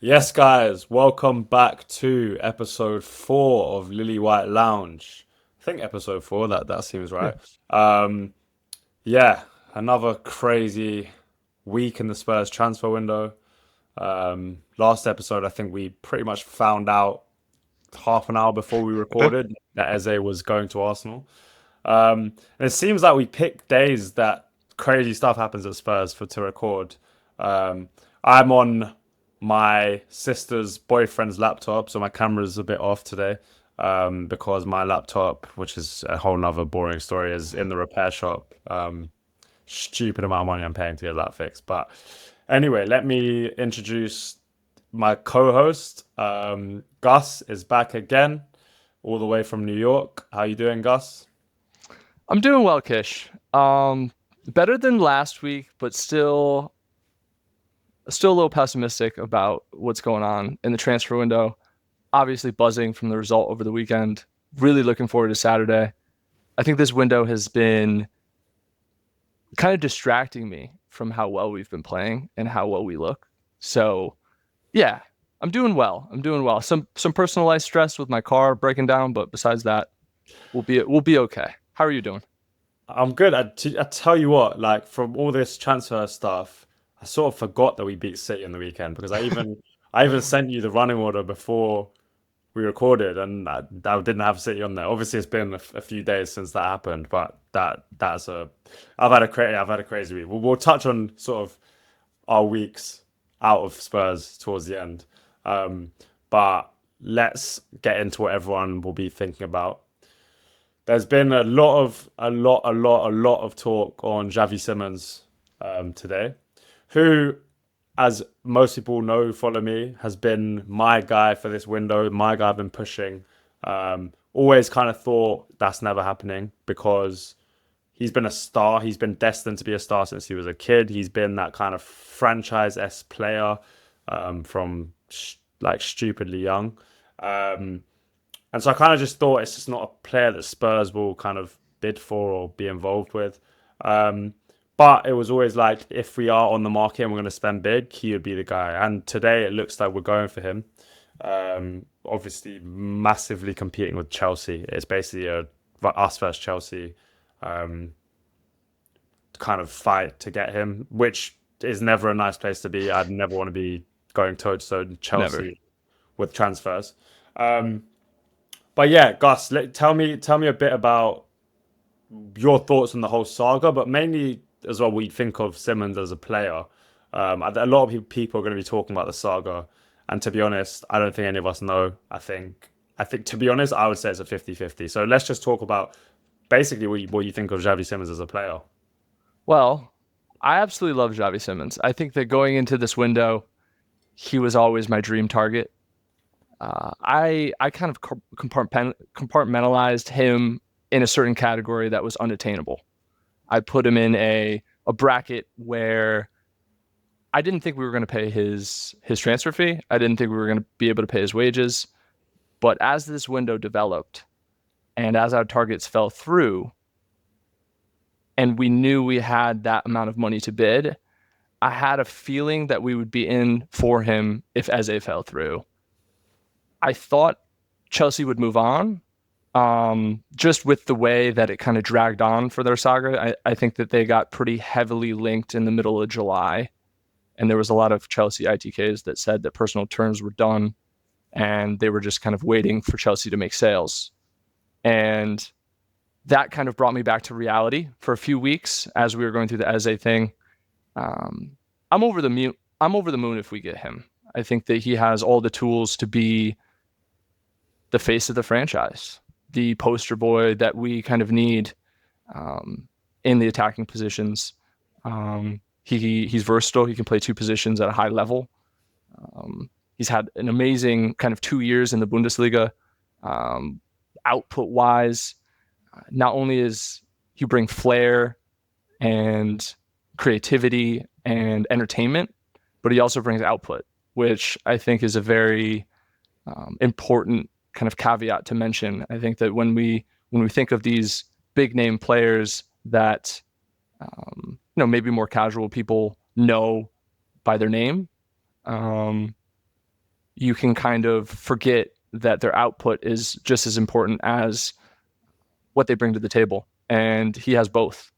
Yes, guys, welcome back to episode 4 of Lilywhite Lounge. I think episode 4, that seems Yeah. right. Um, yeah, another crazy week in the Spurs transfer window. Last episode, I think we pretty much found out half an hour before we recorded that Eze was going to Arsenal. And it seems like we pick days that crazy stuff happens at Spurs for to record. Um, I'm on my sister's boyfriend's laptop, so my camera's a bit off today. Because my laptop, which is a whole nother boring story, is in the repair shop. Stupid amount of money I'm paying to get that fixed. But anyway, let me introduce my co-host. Gus is back again, all the way from New York. How you doing, Gus? I'm doing well, Kish. Better than last week, but still a little pessimistic about what's going on in the transfer window. Obviously buzzing from the result over the weekend. Really looking forward to Saturday. I think this window has been kind of distracting me from how well we've been playing and how well we look. So, yeah, I'm doing well. I'm doing well. Some personalized stress with my car breaking down, but besides that, we'll be okay. How are you doing? I'm good. I tell you what, like from all this transfer stuff, I sort of forgot that we beat City on the weekend because I even sent you the running order before we recorded, and I didn't have City on there. Obviously, it's been a few days since that happened, but that's a I've had a crazy week. We'll touch on sort of our weeks out of Spurs towards the end, um, but let's get into what everyone will be thinking about. There's been a lot of talk on Xavi Simons today, who, as most people know who follow me, has been my guy for this window, my guy I've been pushing. Always kind of thought that's never happening because he's been a star. He's been destined to be a star since he was a kid. He's been that kind of franchise-esque player from like stupidly young. Um, and so I kind of just thought it's just not a player that Spurs will kind of bid for or be involved with. Um, but it was always like, if we are on the market and we're going to spend big, he would be the guy. And today it looks like we're going for him. Obviously, massively competing with Chelsea. It's basically a us versus Chelsea um, kind of fight to get him, which is never a nice place to be. I'd never want to be going toe to toe with Never. Chelsea with transfers. Um, but yeah, Gus, tell me a bit about your thoughts on the whole saga, but mainly as well, we think of Simmons as a player. A lot of people are going to be talking about the saga, and to be honest, I don't think any of us know. I think to be honest, I would say it's a 50-50. So let's just talk about basically what you think of Xavi Simmons as a player. Well, I absolutely love Xavi Simons. I think that going into this window, he was always my dream target. I kind of compartmentalized him in a certain category that was unattainable. I put him in a bracket where I didn't think we were going to pay his transfer fee. I didn't think we were going to be able to pay his wages. But as this window developed and as our targets fell through, and we knew we had that amount of money to bid, I had a feeling that we would be in for him if Eze fell through. I thought Chelsea would move on, just with the way that it kind of dragged on for their saga. I think that they got pretty heavily linked in the middle of July, and there was a lot of Chelsea ITKs that said that personal terms were done, and they were just kind of waiting for Chelsea to make sales. And that kind of brought me back to reality for a few weeks as we were going through the Eze thing. Um, I'm over the moon. I'm over the moon if we get him. I think that he has all the tools to be the face of the franchise, the poster boy that we kind of need um, in the attacking positions. He's versatile. He can play two positions at a high level. He's had an amazing kind of 2 years in the Bundesliga. Output wise, not only is he bring flair and creativity and entertainment, but he also brings output, which I think is a very important kind of caveat to mention. I think that when we think of these big name players that maybe more casual people know by their name, um, you can kind of forget that their output is just as important as what they bring to the table. And he has both.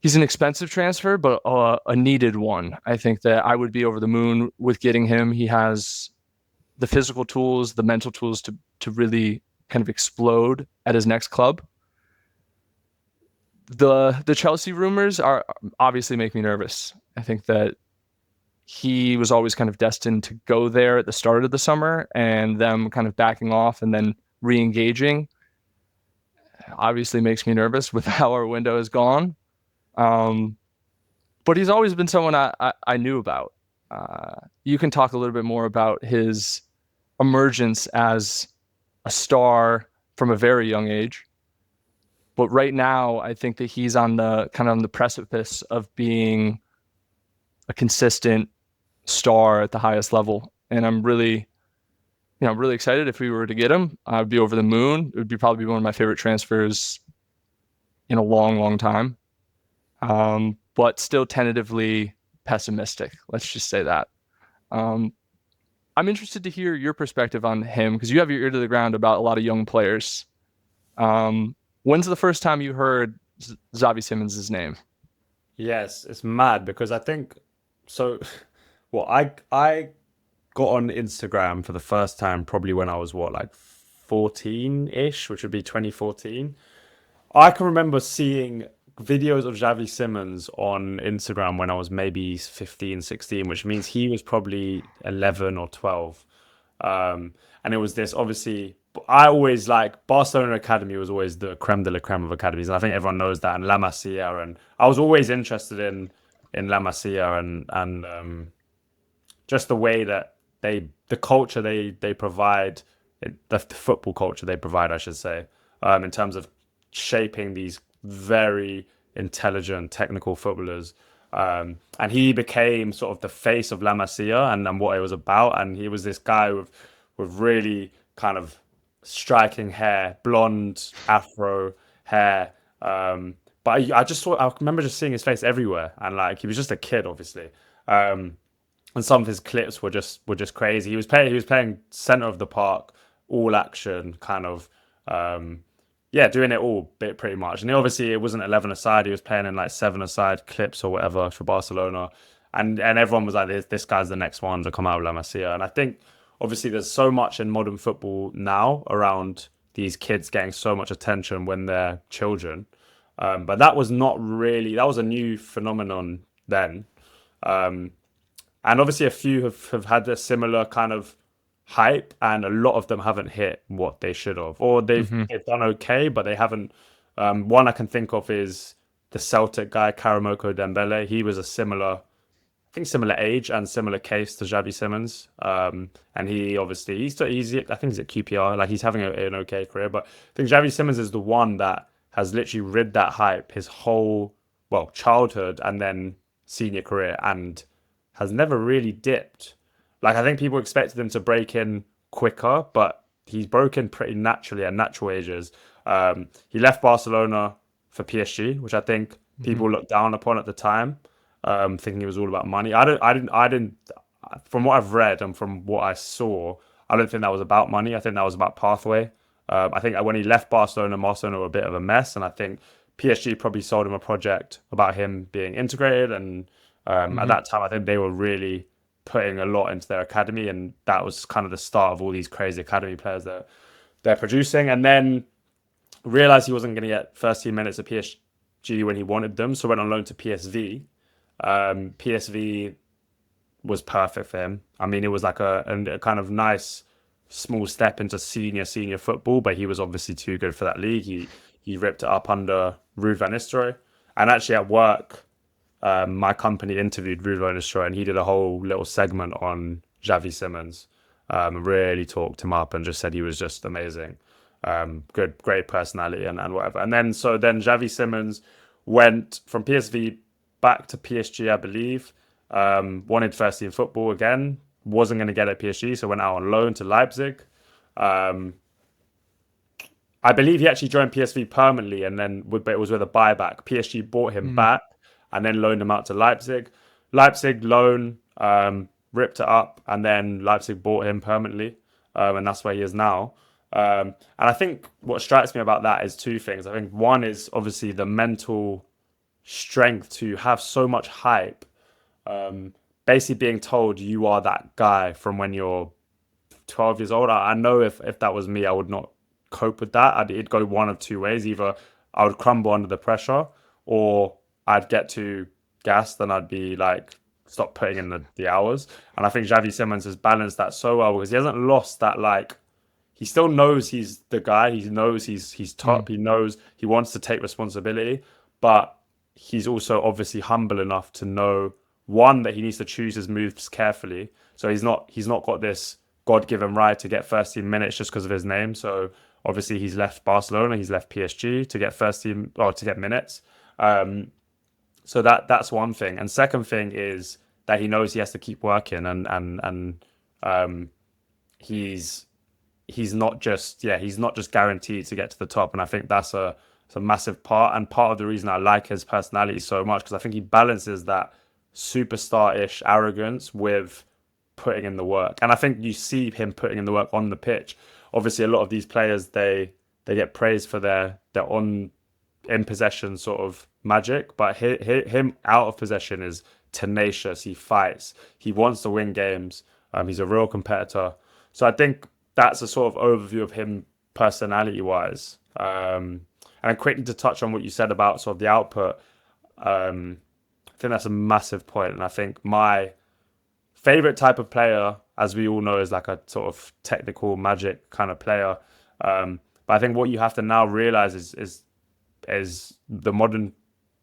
He's an expensive transfer, but a needed one. I think that I would be over the moon with getting him. He has the physical tools, the mental tools to really kind of explode at his next club. The Chelsea rumors are obviously make me nervous. I think that he was always kind of destined to go there at the start of the summer, and them kind of backing off and then re-engaging obviously makes me nervous with how our window is gone. Um, but he's always been someone I knew about. You can talk a little bit more about his emergence as a star from a very young age. But right now, I think that he's on the precipice of being a consistent star at the highest level. And I'm really excited. If we were to get him, I'd be over the moon. It would be probably one of my favorite transfers in a long, long time. But still tentatively pessimistic. Let's just say that. I'm interested to hear your perspective on him, because you have your ear to the ground about a lot of young players. When's the first time you heard Xavi Simons' name? Yes, it's mad because I think so. Well, I got on Instagram for the first time probably when I was what, like 14-ish, which would be 2014. I can remember seeing videos of Xavi Simons on Instagram when I was maybe 15, 16, which means he was probably 11 or 12. And it was this, obviously, I always like Barcelona Academy was always the creme de la creme of academies. And I think everyone knows that. And La Masia. And I was always interested in La Masia and just the way that the culture they provide, the football culture they provide, I should say, in terms of shaping these very intelligent, technical footballers. And he became sort of the face of La Masia and what it was about. And he was this guy with really kind of striking hair, blonde afro hair. But I remember just seeing his face everywhere, and like he was just a kid, obviously. And some of his clips were just crazy. He was playing center of the park, all action, kind of. Yeah, doing it all bit pretty much. And obviously it wasn't 11 aside. He was playing in like 7 aside clips or whatever for Barcelona. And everyone was like, this guy's the next one to come out of La Masia. And I think obviously there's so much in modern football now around these kids getting so much attention when they're children. But that was not really, that was a new phenomenon then. Um, and obviously a few have had a similar kind of hype, and a lot of them haven't hit what they should have, or Mm-hmm. they've done okay, but they haven't. One I can think of is the Celtic guy Karamoko Dembele. He was a similar, I think, similar age and similar case to Xavi Simons. And he obviously I think he's at QPR, like he's having an okay career. But I think Xavi Simons is the one that has literally rid that hype his whole, well, childhood and then senior career, and has never really dipped. Like I think people expected him to break in quicker, but he's broken pretty naturally at natural ages. He left Barcelona for PSG, which I think Mm-hmm. people looked down upon at the time, thinking it was all about money. I didn't. From what I've read and from what I saw, I don't think that was about money. I think that was about pathway. I think when he left Barcelona, Barcelona were a bit of a mess, and I think PSG probably sold him a project about him being integrated. And at Mm-hmm. that time, I think they were really putting a lot into their academy, and that was kind of the start of all these crazy academy players that they're producing. And then realized he wasn't going to get first team minutes at PSG when he wanted them, so went on loan to PSV. PSV was perfect for him. I mean, it was like a kind of nice small step into senior football, but he was obviously too good for that league. He ripped it up under Ruud van Nistelrooy, and actually at work, my company interviewed Ruud van Nistelrooy, and he did a whole little segment on Xavi Simons. Really talked him up and just said he was just amazing. Good, great personality and whatever. And then Xavi Simons went from PSV back to PSG, I believe. Wanted first team football again. Wasn't going to get at PSG, so went out on loan to Leipzig. Um, I believe he actually joined PSV permanently, and then but it was with a buyback. PSG bought him Mm-hmm. back and then loaned him out to Leipzig. Leipzig loan ripped it up, and then Leipzig bought him permanently, and that's where he is now. And I think what strikes me about that is two things. I think one is obviously the mental strength to have so much hype, basically being told you are that guy from when you're 12 years old. I know if that was me, I would not cope with that. It'd go one of two ways. Either I would crumble under the pressure, or I'd get too gassed and I'd be like, stop putting in the hours. And I think Xavi Simons has balanced that so well because he hasn't lost that, like, he still knows he's the guy. He knows he's top. He knows he wants to take responsibility, but he's also obviously humble enough to know, one, that he needs to choose his moves carefully. So he's not got this God-given right to get first team minutes just because of his name. So obviously he's left Barcelona, he's left PSG to get first team or to get minutes. So that's one thing. And second thing is that he knows he has to keep working, and he's not just guaranteed to get to the top. And I think it's a massive part, and part of the reason I like his personality so much, because I think he balances that superstar-ish arrogance with putting in the work. And I think you see him putting in the work on the pitch. Obviously, a lot of these players, they get praised for their on in possession sort of magic, but him out of possession is tenacious. He fights. He wants to win games. He's a real competitor. So I think that's a sort of overview of him personality-wise. And quickly to touch on what you said about sort of the output, I think that's a massive point. And I think my favorite type of player, as we all know, is like a sort of technical magic kind of player. But I think what you have to now realize is the modern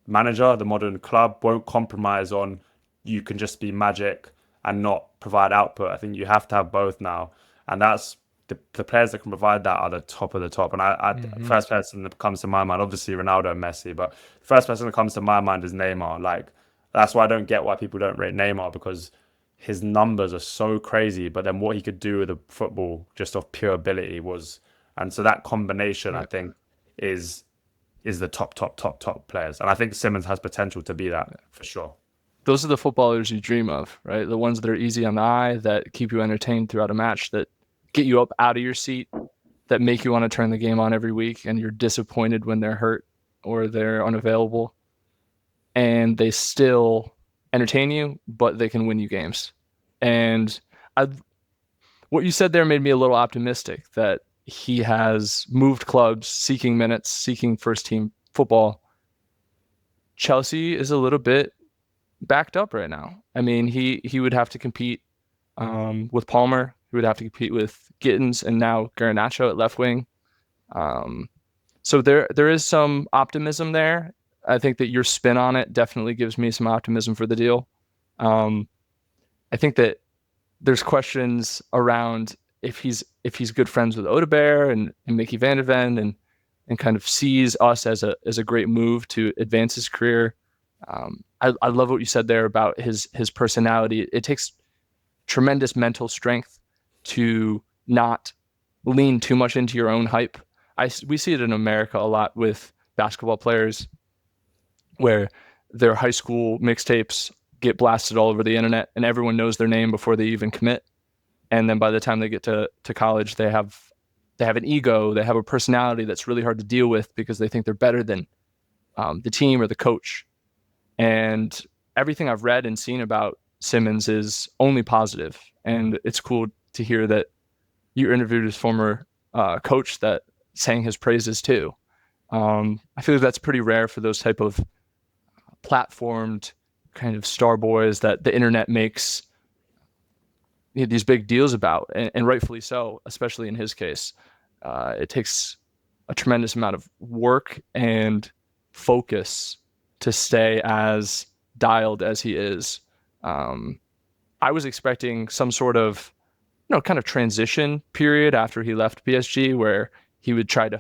manager, the modern club won't compromise on you can just be magic and not provide output. I think you have to have both now, and that's the players that can provide that are the top of the top. And first person that comes to my mind, obviously Ronaldo and Messi, but the first person that comes to my mind is Neymar. Like, that's why I don't get why people don't rate Neymar, because his numbers are so crazy, but then what he could do with the football just off pure ability was, and so that combination, I think, is the top players. And I think Simons has potential to be that for sure. Those are the footballers you dream of, right? The ones that are easy on the eye, that keep you entertained throughout a match, that get you up out of your seat, that make you want to turn the game on every week, and you're disappointed when they're hurt or they're unavailable. And they still entertain you, but they can win you games. And what you said there made me a little optimistic that he has moved clubs, seeking minutes, seeking first team football. Chelsea is a little bit backed up right now. I mean, he would have to compete with Palmer. He would have to compete with Gittins and now Garnacho at left wing. So there is some optimism there. I think that your spin on it definitely gives me some optimism for the deal. I think that there's questions around if he's good friends with Odegaard and Mickey van de Ven and kind of sees us as a great move to advance his career. I love what you said there about his personality. It takes tremendous mental strength to not lean too much into your own hype. We see it in America a lot with basketball players, where their high school mixtapes get blasted all over the internet and everyone knows their name before they even commit. And then by the time they get to college, they have an ego, they have a personality that's really hard to deal with because they think they're better than the team or the coach. And everything I've read and seen about Simons is only positive. And it's cool to hear that you interviewed his former coach that sang his praises too. I feel like that's pretty rare for those type of platformed kind of star boys that the internet makes these big deals about, and rightfully so, especially in his case. It takes a tremendous amount of work and focus to stay as dialed as he is. I was expecting some sort of, kind of transition period after he left PSG where he would try to,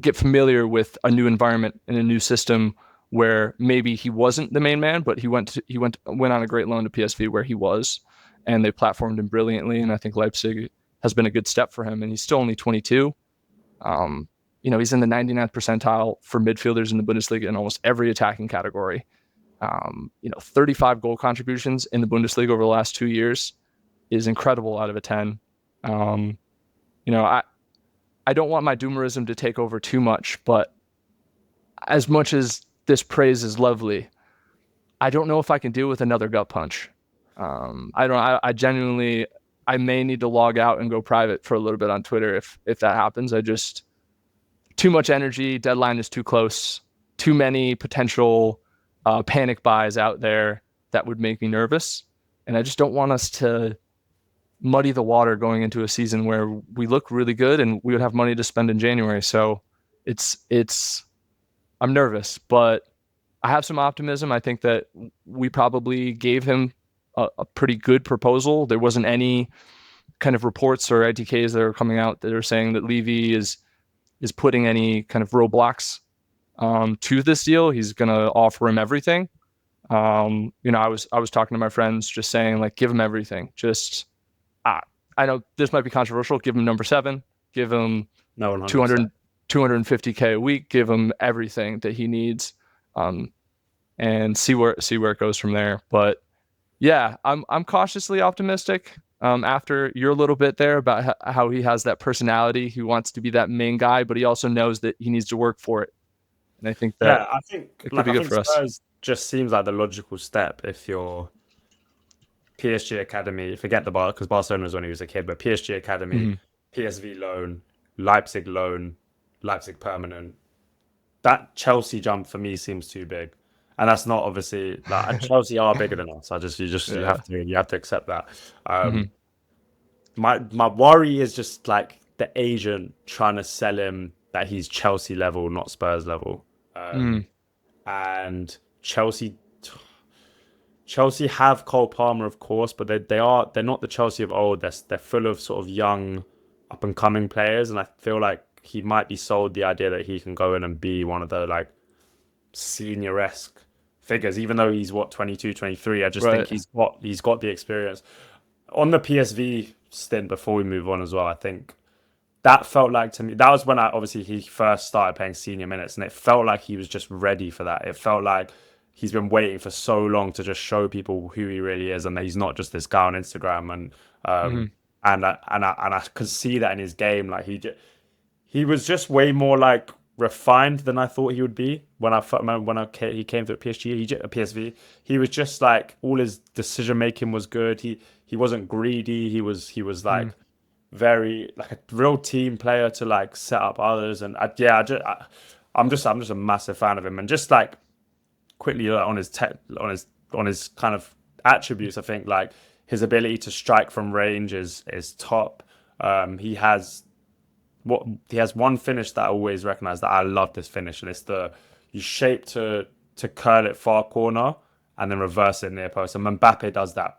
get familiar with a new environment and a new system where maybe he wasn't the main man, but he went on a great loan to PSV where he was, and they platformed him brilliantly. And I think Leipzig has been a good step for him, and he's still only 22. He's in the 99th percentile for midfielders in the Bundesliga in almost every attacking category. 35 goal contributions in the Bundesliga over the last 2 years is incredible out of a 10. I don't want my doomerism to take over too much, but as much as this praise is lovely, I don't know if I can deal with another gut punch. I genuinely, I may need to log out and go private for a little bit on Twitter if that happens. Too much energy, deadline is too close, too many potential panic buys out there that would make me nervous. And I just don't want us to muddy the water going into a season where we look really good and we would have money to spend in January. So I'm nervous, but I have some optimism. I think that we probably gave him a pretty good proposal. There wasn't any kind of reports or ITKs that are coming out that are saying that Levy is putting any kind of roadblocks to this deal. He's going to offer him everything. I was talking to my friends just saying, like, give him everything. Just, I know this might be controversial. Give him number 7. Give him 250K a week. Give him everything that he needs, and see where it goes from there. But yeah, I'm cautiously optimistic. After you're a little bit there about how he has that personality, he wants to be that main guy, but he also knows that he needs to work for it. And I think that it could be good for us. Spurs just seems like the logical step if you're PSG Academy, forget the bar because Barcelona was when he was a kid, but PSG Academy, PSV loan, Leipzig loan, Leipzig permanent. That Chelsea jump for me seems too big, and that's not obviously like Chelsea are bigger than us. You have to accept that. My worry is just like the agent trying to sell him that he's Chelsea level, not Spurs level, and Chelsea have Cole Palmer, of course, but they're not the Chelsea of old. They're full of sort of young, up and coming players, and I feel like he might be sold the idea that he can go in and be one of the like senior-esque figures, even though he's 22, 23. I just think he's got the experience. On the PSV stint before we move on as well, I think that felt like to me, that was when he first started playing senior minutes, and it felt like he was just ready for that. It felt like he's been waiting for so long to just show people who he really is, and that he's not just this guy on Instagram. And I could see that in his game. Like he was just way more like refined than I thought he would be when he came to PSV. He was just like, all his decision making was good. He wasn't greedy. He was like very like a real team player to like set up others. And I'm just a massive fan of him. And just like quickly on his kind of attributes, I think like his ability to strike from range is top. He has one finish that I always recognize that I love this finish, and it's you shape to curl it far corner and then reverse it near post. And Mbappe does that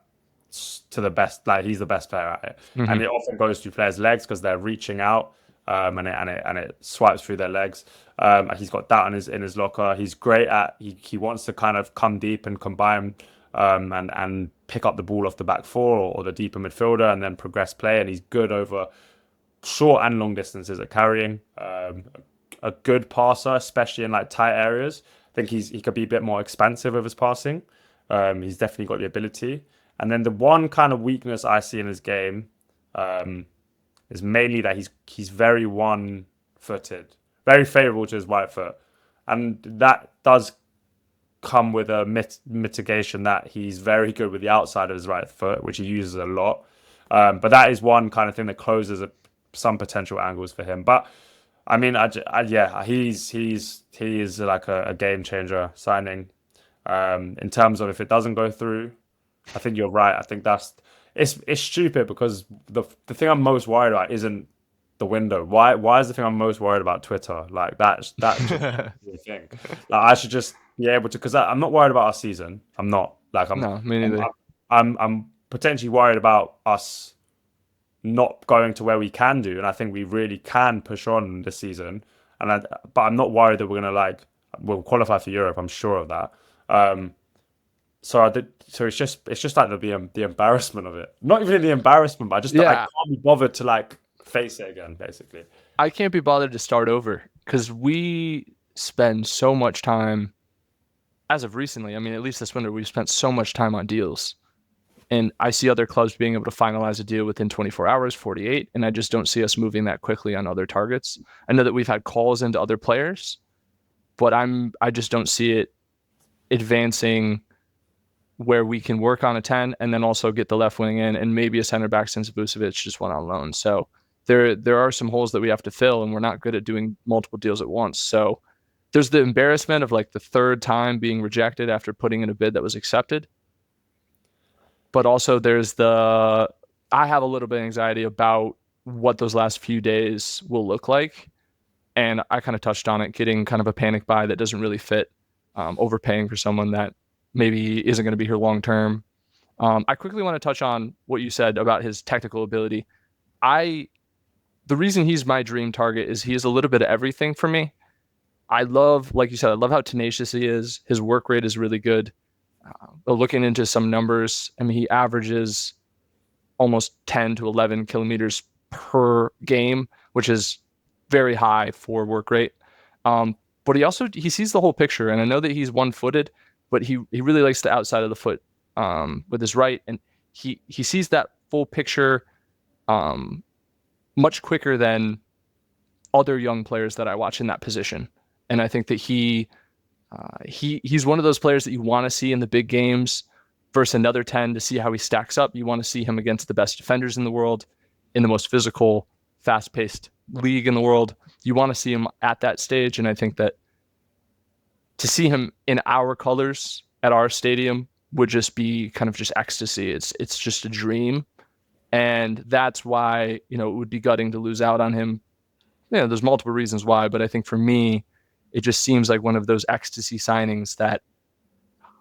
to the best. Like, he's the best player at it, and it often goes through players' legs because they're reaching out, and it swipes through their legs. And he's got that in his locker. He's great at he wants to kind of come deep and combine and pick up the ball off the back four or the deeper midfielder and then progress play. And he's good over short and long distances at carrying. A good passer, especially in like tight areas. I think he could be a bit more expansive with his passing. He's definitely got the ability. And then the one kind of weakness I see in his game is mainly that he's very one-footed, very favourable to his right foot, and that does come with a mitigation that he's very good with the outside of his right foot, which he uses a lot. But that is one kind of thing that closes some potential angles for him. But I mean, he is like a game changer signing. In terms of if it doesn't go through, I think you're right. I think it's stupid because the thing I'm most worried about isn't the window. Why is the thing I'm most worried about Twitter? Like that's just the thing. Like, I should just be able to, because I'm not worried about our season. I'm not. Like No, me neither. I'm potentially worried about us not going to where we can do, and I think we really can push on this season. But I'm not worried that we'll qualify for Europe. I'm sure of that. So it's just like the embarrassment of it. Not even the embarrassment, but I can't be bothered to like face it again. Basically, I can't be bothered to start over because we spend so much time as of recently, I mean, at least this winter, we've spent so much time on deals. And I see other clubs being able to finalize a deal within 24 hours, 48, and I just don't see us moving that quickly on other targets. I know that we've had calls into other players, but I just don't see it advancing where we can work on a 10 and then also get the left wing in and maybe a center back since Vucevic just went on loan. So there are some holes that we have to fill, and we're not good at doing multiple deals at once. So there's the embarrassment of like the third time being rejected after putting in a bid that was accepted. But also there's I have a little bit of anxiety about what those last few days will look like. And I kind of touched on it, getting kind of a panic buy that doesn't really fit, overpaying for someone that maybe isn't going to be here long term. I quickly want to touch on what you said about his technical ability. The reason he's my dream target is he is a little bit of everything for me. I love, like you said, I love how tenacious he is. His work rate is really good. Looking into some numbers, I mean, he averages almost 10 to 11 kilometers per game, which is very high for work rate. But he sees the whole picture, and I know that he's one-footed, but he really likes the outside of the foot with his right, and he sees that full picture much quicker than other young players that I watch in that position. And I think that he's one of those players that you want to see in the big games versus another 10 to see how he stacks up. You want to see him against the best defenders in the world, in the most physical, fast-paced league in the world. You want to see him at that stage, and I think that to see him in our colors at our stadium would just be kind of just ecstasy. It's just a dream, and that's why it would be gutting to lose out on him. There's multiple reasons why, but I think for me, it just seems like one of those ecstasy signings that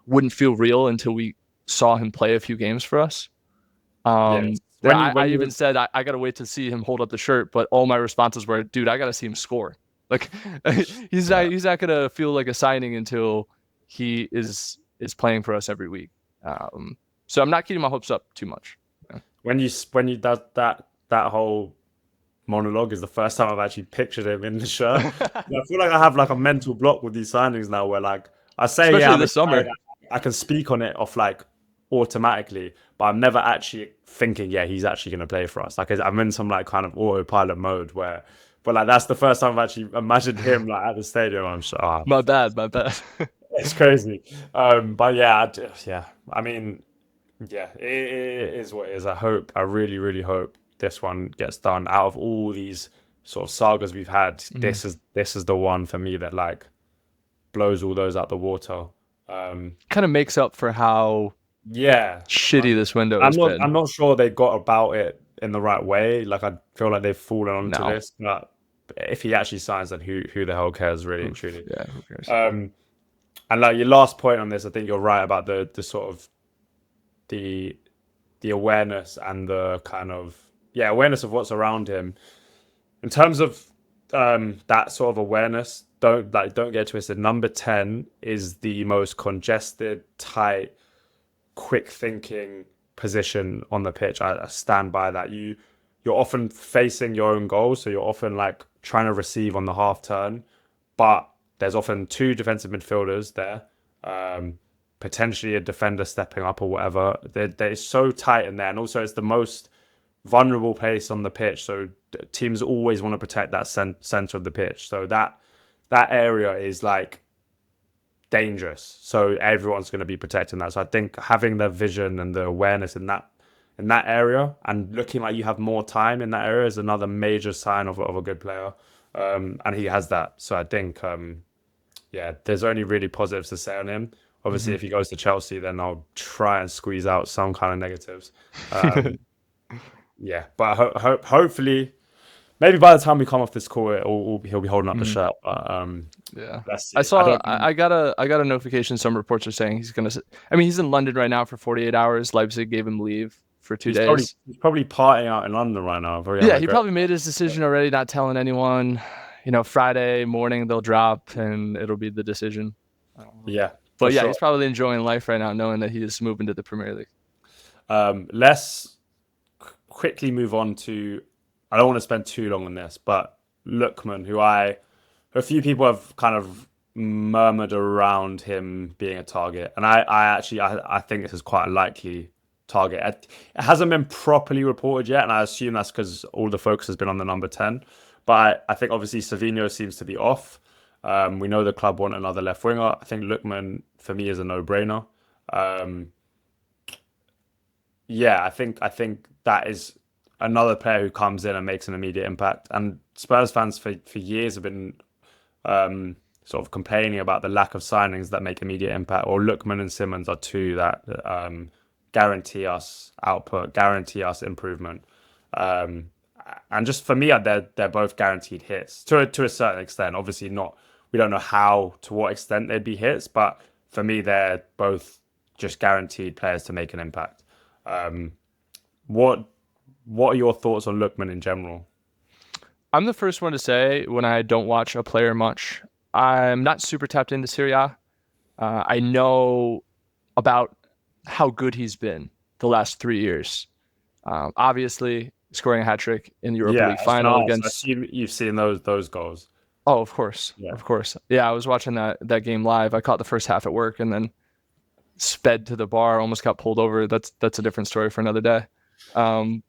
wouldn't feel real until we saw him play a few games for us. I even said I got to wait to see him hold up the shirt, but all my responses were, dude, I got to see him score. Like he's not going to feel like a signing until he is playing for us every week. So I'm not keeping my hopes up too much. Yeah. When you that whole monologue is the first time I've actually pictured him in the shirt. I feel like I have like a mental block with these signings now, where like I say, especially yeah, this summer, I can speak on it off like automatically, but I'm never actually thinking, yeah, he's actually going to play for us. Like I'm in some like kind of autopilot mode where, but like that's the first time I've actually imagined him like at the stadium. I'm so my bad. It's crazy. But yeah, I mean, yeah, it is what it is. I really, really hope this one gets done. Out of all these sort of sagas we've had, this is the one for me that like blows all those out the water. Kind of makes up for how shitty this window has been. I'm not sure they got about it in the right way. Like I feel like they've fallen onto this. But if he actually signs, then who the hell cares, really and truly? Yeah, who cares? And like your last point on this, I think you're right about the sort of the awareness and the kind of awareness of what's around him. In terms of that sort of awareness, don't get twisted. Number 10 is the most congested, tight, quick thinking position on the pitch. I stand by that. You're often facing your own goals, so you're often like trying to receive on the half turn, but there's often two defensive midfielders there, potentially a defender stepping up or whatever. They're so tight in there, and also it's the most vulnerable place on the pitch, so teams always want to protect that center of the pitch. So that area is like dangerous. So everyone's going to be protecting that. So I think having the vision and the awareness in that area and looking like you have more time in that area is another major sign of a good player. And he has that. So I think, there's only really positives to say on him. Obviously, if he goes to Chelsea, then I'll try and squeeze out some kind of negatives. But hopefully, maybe by the time we come off this call, he'll be holding up the shirt. But, let's see. I got a notification. Some reports are saying he's he's in London right now for 48 hours. Leipzig gave him leave for 2 days. He's probably partying out in London right now. He probably made his decision already, not telling anyone. Friday morning they'll drop and it'll be the decision. But he's probably enjoying life right now, knowing that he is moving to the Premier League. Let's quickly move on to. I don't want to spend too long on this, but Lookman, who a few people have kind of murmured around him being a target, and I think this is quite a likely target. It hasn't been properly reported yet, and I assume that's because all the focus has been on the number 10. But I think obviously Savino seems to be off. We know the club want another left winger. I think Lookman for me is a no-brainer. Um, yeah, I think that is another player who comes in and makes an immediate impact. And Spurs fans for years have been sort of complaining about the lack of signings that make immediate impact. Or Lookman and Simons are two that guarantee us output, guarantee us improvement. Um, and just for me, they're both guaranteed hits to a certain extent. Obviously, not we don't know how to what extent they'd be hits, but for me, they're both just guaranteed players to make an impact. Um, what what are your thoughts on Lookman in general? I'm the first one to say when I don't watch a player much, I'm not super tapped into Serie A. I know about how good he's been the last 3 years. Obviously, scoring a hat trick in the Europa Yeah, League I was final gonna ask. I against. assume you've seen those goals. Oh, of course, Yeah. of course. Yeah, I was watching that game live. I caught the first half at work and then sped to the bar. Almost got pulled over. That's a different story for another day. Um,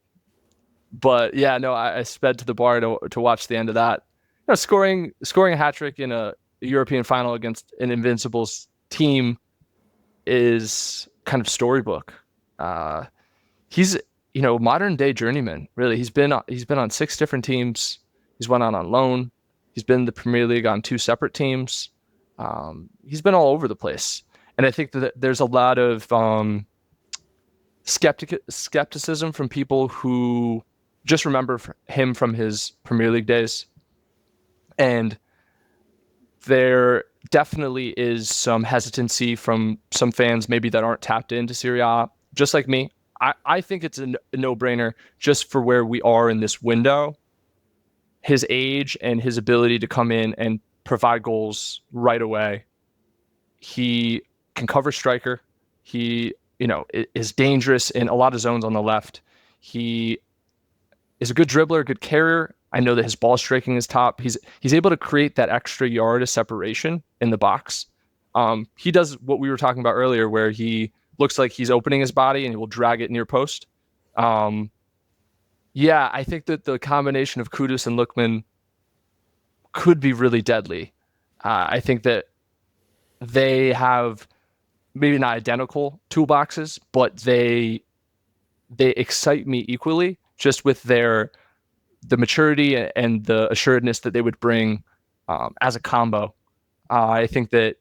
but yeah, no, I sped to the bar to watch the end of that. Scoring a hat trick in a European final against an Invincibles team is kind of storybook. Uh, he's modern day journeyman. Really, he's been on 6 different teams. He's went out on loan. He's been in the Premier League on 2 separate teams. He's been all over the place, and I think that there's a lot of skepticism from people who just remember him from his Premier League days, and there definitely is some hesitancy from some fans maybe that aren't tapped into Serie A, just like me. I think it's a no-brainer just for where we are in this window. His age and his ability to come in and provide goals right away. He can cover striker. He, is dangerous in a lot of zones on the left. He is a good dribbler, good carrier. I know that his ball striking is top. He's able to create that extra yard of separation in the box. He does what we were talking about earlier, where he looks like he's opening his body and he will drag it near post. Yeah, I think that the combination of Kudus and Lookman could be really deadly. I think that they have maybe not identical toolboxes, but they excite me equally just with the maturity and the assuredness that they would bring as a combo. I think that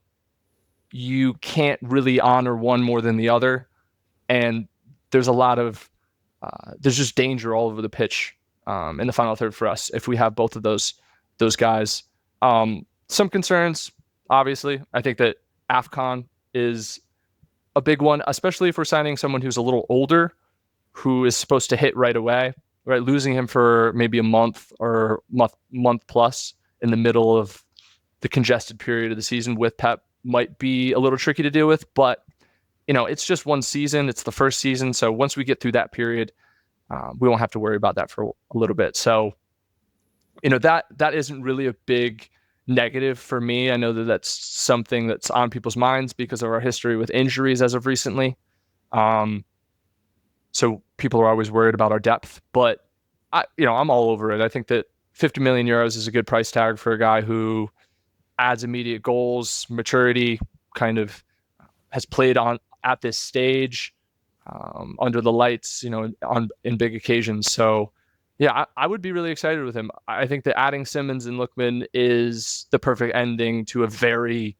you can't really honor one more than the other, and there's a lot of there's just danger all over the pitch in the final third for us if we have both of those guys. Some concerns, obviously. I think that AFCON is a big one, especially if we're signing someone who's a little older, who is supposed to hit right away. Right, losing him for maybe a month or month plus in the middle of the congested period of the season with Pep might be a little tricky to deal with. But it's just one season. It's the first season, so once we get through that period, we won't have to worry about that for a little bit. So that isn't really a big negative for me. I know that that's something that's on people's minds because of our history with injuries as of recently. So people are always worried about our depth, but I'm all over it. I think that 50 million euros is a good price tag for a guy who adds immediate goals, maturity, kind of has played on at this stage, under the lights, in big occasions. So yeah, I would be really excited with him. I think that adding Simons and Lookman is the perfect ending to a very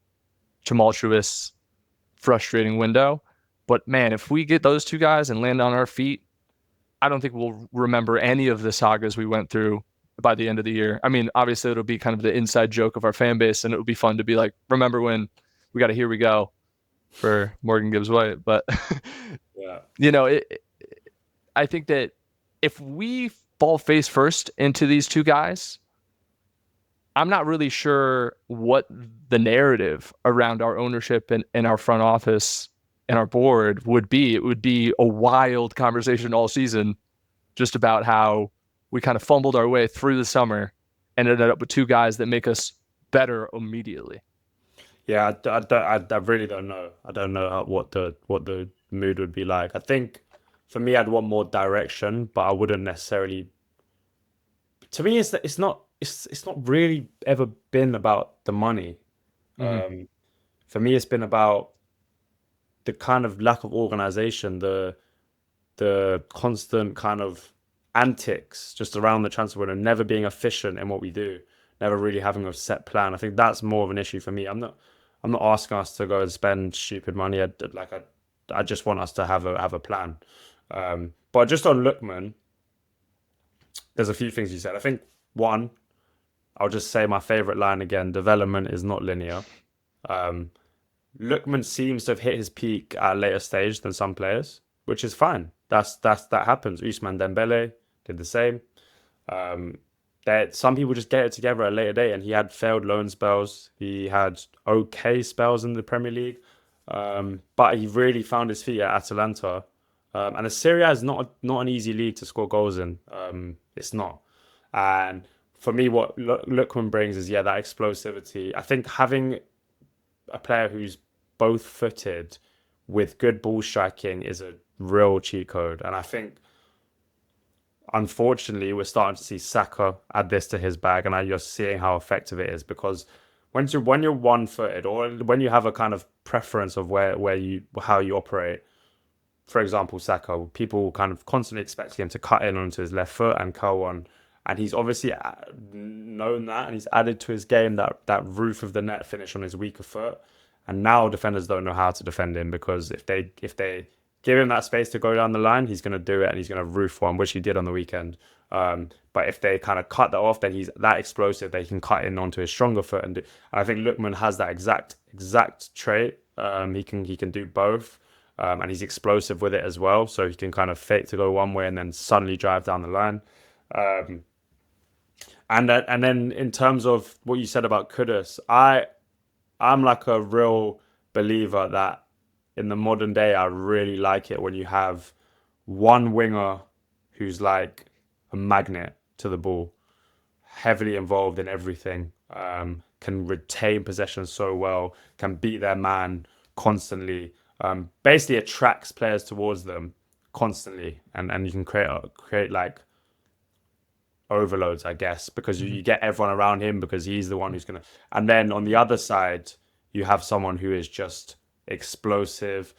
tumultuous, frustrating window. But man, if we get those two guys and land on our feet, I don't think we'll remember any of the sagas we went through by the end of the year. I mean, obviously it'll be kind of the inside joke of our fan base, and it would be fun to be like, remember when we got a here we go for Morgan Gibbs White. But Yeah. I think that if we fall face first into these two guys, I'm not really sure what the narrative around our ownership and our front office and our board would be. It would be a wild conversation all season just about how we kind of fumbled our way through the summer and ended up with two guys that make us better immediately. Yeah, I really don't know. I don't know what the mood would be like. I think for me, I'd want more direction, but I wouldn't necessarily. To me, it's not really ever been about the money. Hmm. For me, it's been about the kind of lack of organization, the constant kind of antics just around the transfer window, never being efficient in what we do, never really having a set plan. I think that's more of an issue for me. I'm not asking us to go and spend stupid money. I just want us to have a plan. But just on Lookman, there's a few things you said. I think one, I'll just say my favorite line again: development is not linear. Um, Lookman seems to have hit his peak at a later stage than some players, which is fine. That happens. Ousmane Dembele did the same. Um, that some people just get it together at a later date, and he had failed loan spells. He had okay spells in the Premier League, but he really found his feet at Atalanta. And the Serie A is not an easy league to score goals in. It's not. And for me, what Lookman brings is that explosivity. I think having a player who's both footed with good ball striking is a real cheat code. And I think, unfortunately, we're starting to see Saka add this to his bag, and you're seeing how effective it is because when you're one footed or when you have a kind of preference of where you how you operate, for example, Saka, people kind of constantly expect him to cut in onto his left foot and curl on. And he's obviously known that, and he's added to his game that roof of the net finish on his weaker foot. And now defenders don't know how to defend him because if they give him that space to go down the line, he's going to do it and he's going to roof one, which he did on the weekend. But if they kind of cut that off, then he's that explosive. They can cut in onto his stronger foot, and I think Lookman has that exact trait. He can do both. And he's explosive with it as well. So he can kind of fake to go one way and then suddenly drive down the line. Um, and then in terms of what you said about Kudus, I'm like a real believer that in the modern day, I really like it when you have one winger who's like a magnet to the ball, heavily involved in everything, can retain possession so well, can beat their man constantly, basically attracts players towards them constantly, and you can create like overloads, I guess, because you Hmm. get everyone around him because he's the one who's gonna. And then on the other side, you have someone who is just explosive,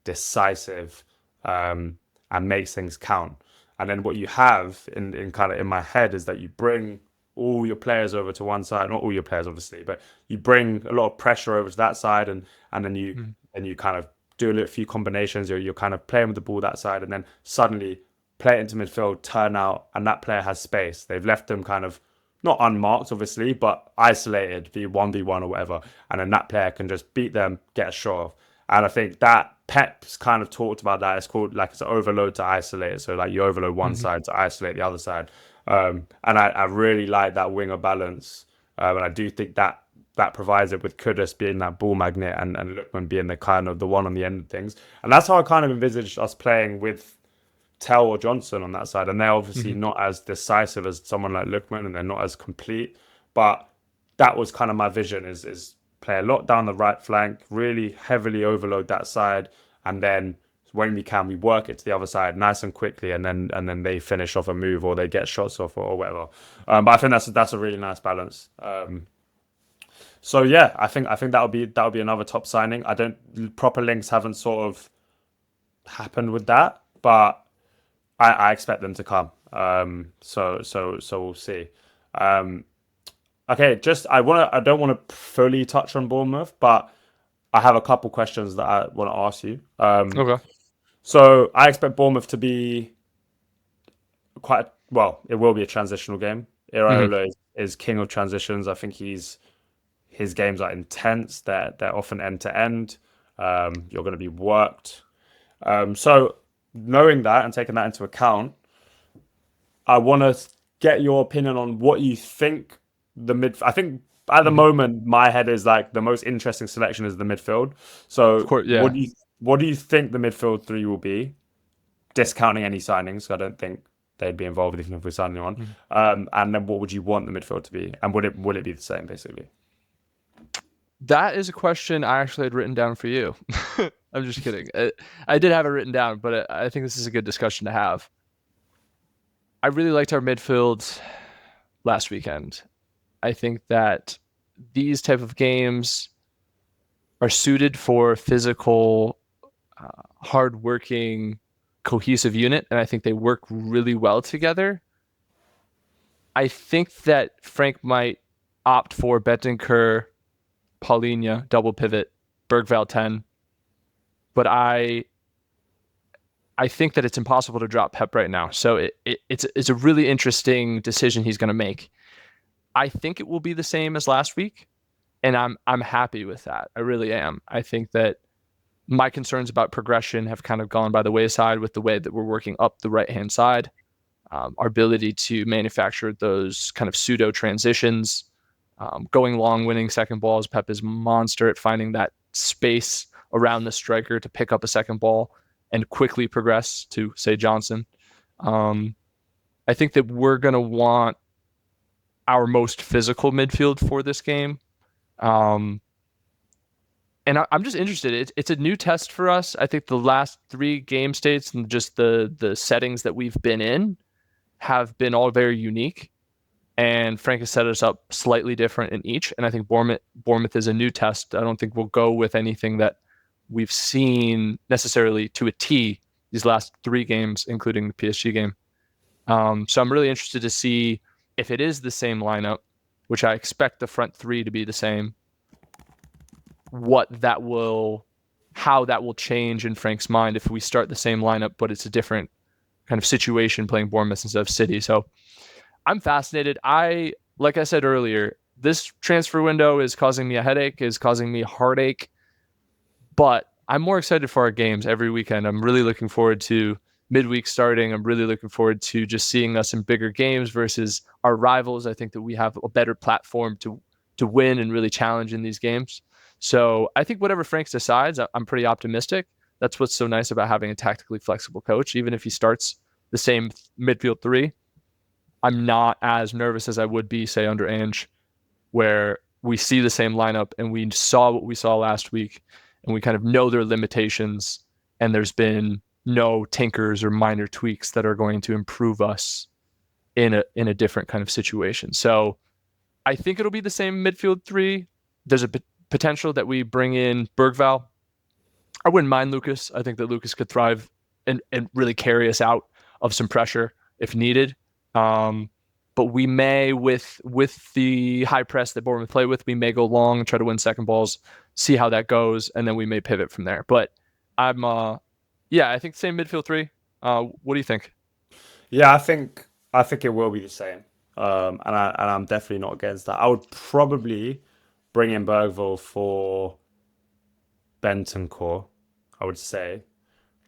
decisive, and makes things count. And then what you have in kind of in my head is that you bring all your players over to one side, not all your players obviously, but you bring a lot of pressure over to that side, and then you kind of do a few combinations. You're kind of playing with the ball that side, and then suddenly play it into midfield, turn out, and that player has space. They've left them kind of not unmarked, obviously, but isolated, be 1v1 or whatever. And then that player can just beat them, get a shot off. And I think that Pep's kind of talked about that. It's called like it's an overload to isolate. So like you overload one Hmm. side to isolate the other side. And I really like that winger balance. And I do think that provides it with Kudus being that ball magnet and Lookman being the kind of the one on the end of things. And that's how I kind of envisaged us playing with Tell or Johnson on that side, and they're obviously Hmm. not as decisive as someone like Lookman, and they're not as complete. But that was kind of my vision: is play a lot down the right flank, really heavily overload that side, and then when we can, we work it to the other side nice and quickly, and then they finish off a move or they get shots off or whatever. But I think that's a really nice balance. So yeah, I think that would be another top signing. I don't proper links haven't sort of happened with that, but I expect them to come. So we'll see. Um, okay, just I don't want to fully touch on Bournemouth, but I have a couple questions that I want to ask you. Okay. So I expect Bournemouth to be well. It will be a transitional game. Hmm. Iraola is king of transitions. I think his games are intense. They're often end to end. You're going to be worked. So knowing that and taking that into account, I want to get your opinion on what you think the mid. I think at the Hmm. moment my head is like the most interesting selection is the midfield. Of So course, yeah. what do you think the midfield three will be? Discounting any signings, I don't think they'd be involved even if we sign anyone. And then what would you want the midfield to be? And would it be the same basically? That is a question I actually had written down for you. I'm just kidding. I did have it written down, but I think this is a good discussion to have. I really liked our midfield last weekend. I think that these type of games are suited for physical, hardworking, cohesive unit, and I think they work really well together. I think that Frank might opt for Bentancur, Paulinho, double pivot, Bergvall 10, but I think that it's impossible to drop Pep right now. So it's a really interesting decision he's going to make. I think it will be the same as last week, and I'm happy with that. I really am. I think that my concerns about progression have kind of gone by the wayside with the way that we're working up the right hand side. Our ability to manufacture those kind of pseudo transitions, going long, winning second balls. Pep is a monster at finding that space around the striker to pick up a second ball and quickly progress to, say, Johnson. Um, I think that we're going to want our most physical midfield for this game. Um, and I'm just interested. It's a new test for us. I think the last three game states and just the settings that we've been in have been all very unique. And Frank has set us up slightly different in each. And I think Bournemouth is a new test. I don't think we'll go with anything that we've seen necessarily to a T these last three games, including the PSG game. So I'm really interested to see if it is the same lineup, which I expect the front three to be the same, how that will change in Frank's mind if we start the same lineup, but it's a different kind of situation playing Bournemouth instead of City. So I'm fascinated. Like I said earlier, this transfer window is causing me a headache, is causing me heartache, but I'm more excited for our games every weekend. I'm really looking forward to midweek starting. I'm really looking forward to just seeing us in bigger games versus our rivals. I think that we have a better platform to win and really challenge in these games. So I think whatever Frank decides, I'm pretty optimistic. That's what's so nice about having a tactically flexible coach. Even if he starts the same midfield three, I'm not as nervous as I would be, say, under Ange, where we see the same lineup and we saw what we saw last week and we kind of know their limitations and there's been no tinkers or minor tweaks that are going to improve us in a different kind of situation. So I think it'll be the same midfield three. There's a potential that we bring in Bergvall. I wouldn't mind Lucas. I think that Lucas could thrive and really carry us out of some pressure if needed. But we may, with the high press that Bournemouth play with, we may go long and try to win second balls, see how that goes, and then we may pivot from there. But I think same midfield three. What do you think? Yeah, I think it will be the same. And I'm definitely not against that. I would probably bring in Bergville for Bentancur, I would say,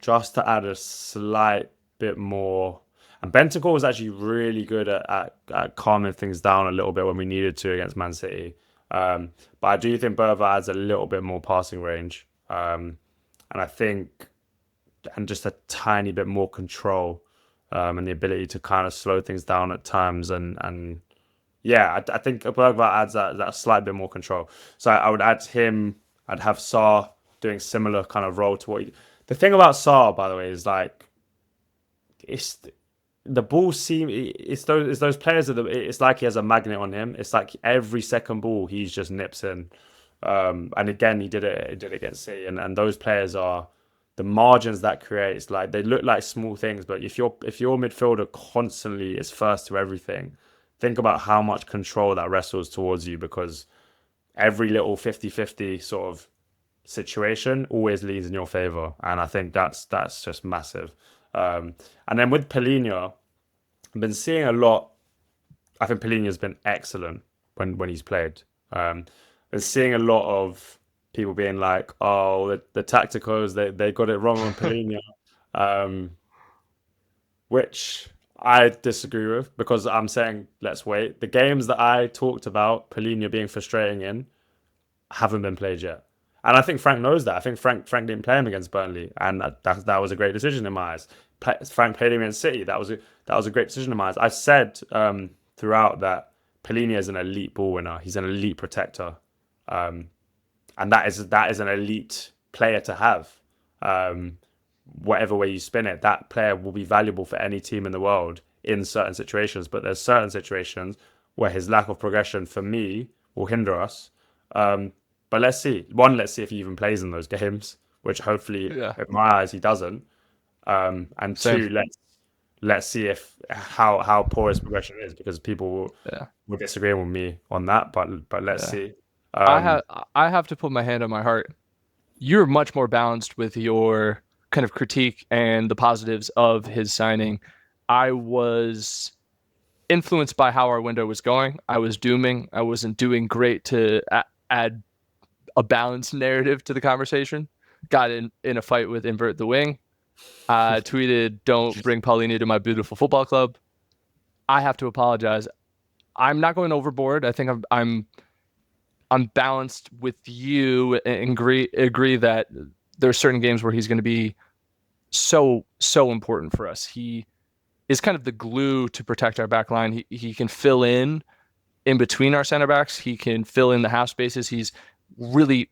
just to add a slight bit more. And Bentancur was actually really good at calming things down a little bit when we needed to against Man City. But I do think Bergville adds a little bit more passing range. And I think, and just a tiny bit more control, and the ability to kind of slow things down at times. And yeah, I think Bergvall adds that slight bit more control. So I would add him. I'd have Sarr doing similar kind of role to what the thing about Sarr, by the way, is like it's the ball it's those players it's like he has a magnet on him. It's like every second ball he's just nips in. And again, he did it against City, and those players are the margins that creates. Like they look like small things, but if your midfielder constantly is first to everything, think about how much control that wrestles towards you, because every little 50-50 sort of situation always leans in your favor, and I think that's just massive. And then with Paulinho, I've been seeing a lot. I think Paulinho's been excellent when he's played. Been seeing a lot of people being like, "Oh, the tacticals they got it wrong on Paulinho," um, which I disagree with, because I'm saying let's wait. The games that I talked about Paulinho being frustrating in haven't been played yet. And I think Frank knows that. I think Frank didn't play him against Burnley, and that was a great decision in my eyes. Frank played him against City. That was a great decision in my eyes. I said throughout that Paulinho is an elite ball winner. He's an elite protector. Um, and that is an elite player to have. Um, Whatever way you spin it, that player will be valuable for any team in the world in certain situations. But there's certain situations where his lack of progression, for me, will hinder us. But let's see. One, let's see if he even plays in those games, which hopefully, Yeah, in my eyes, he doesn't. And same. two, let's see if how poor his progression is, because people Yeah, will disagree with me on that. But let's yeah. see. I Um, have I have to put my hand on my heart. You're much more balanced with your kind of critique and the positives of his signing. I was influenced by how our window was going. I was dooming. I wasn't doing great to add a balanced narrative to the conversation. Got in a fight with Invert the Wing. Tweeted, "Don't bring Paulini to my beautiful football club." I have to apologize. I'm not going overboard. I think I'm balanced with you and agree that there are certain games where he's going to be so important for us. He is kind of the glue to protect our back line. He can fill in between our center backs. He can fill in the half spaces. He's really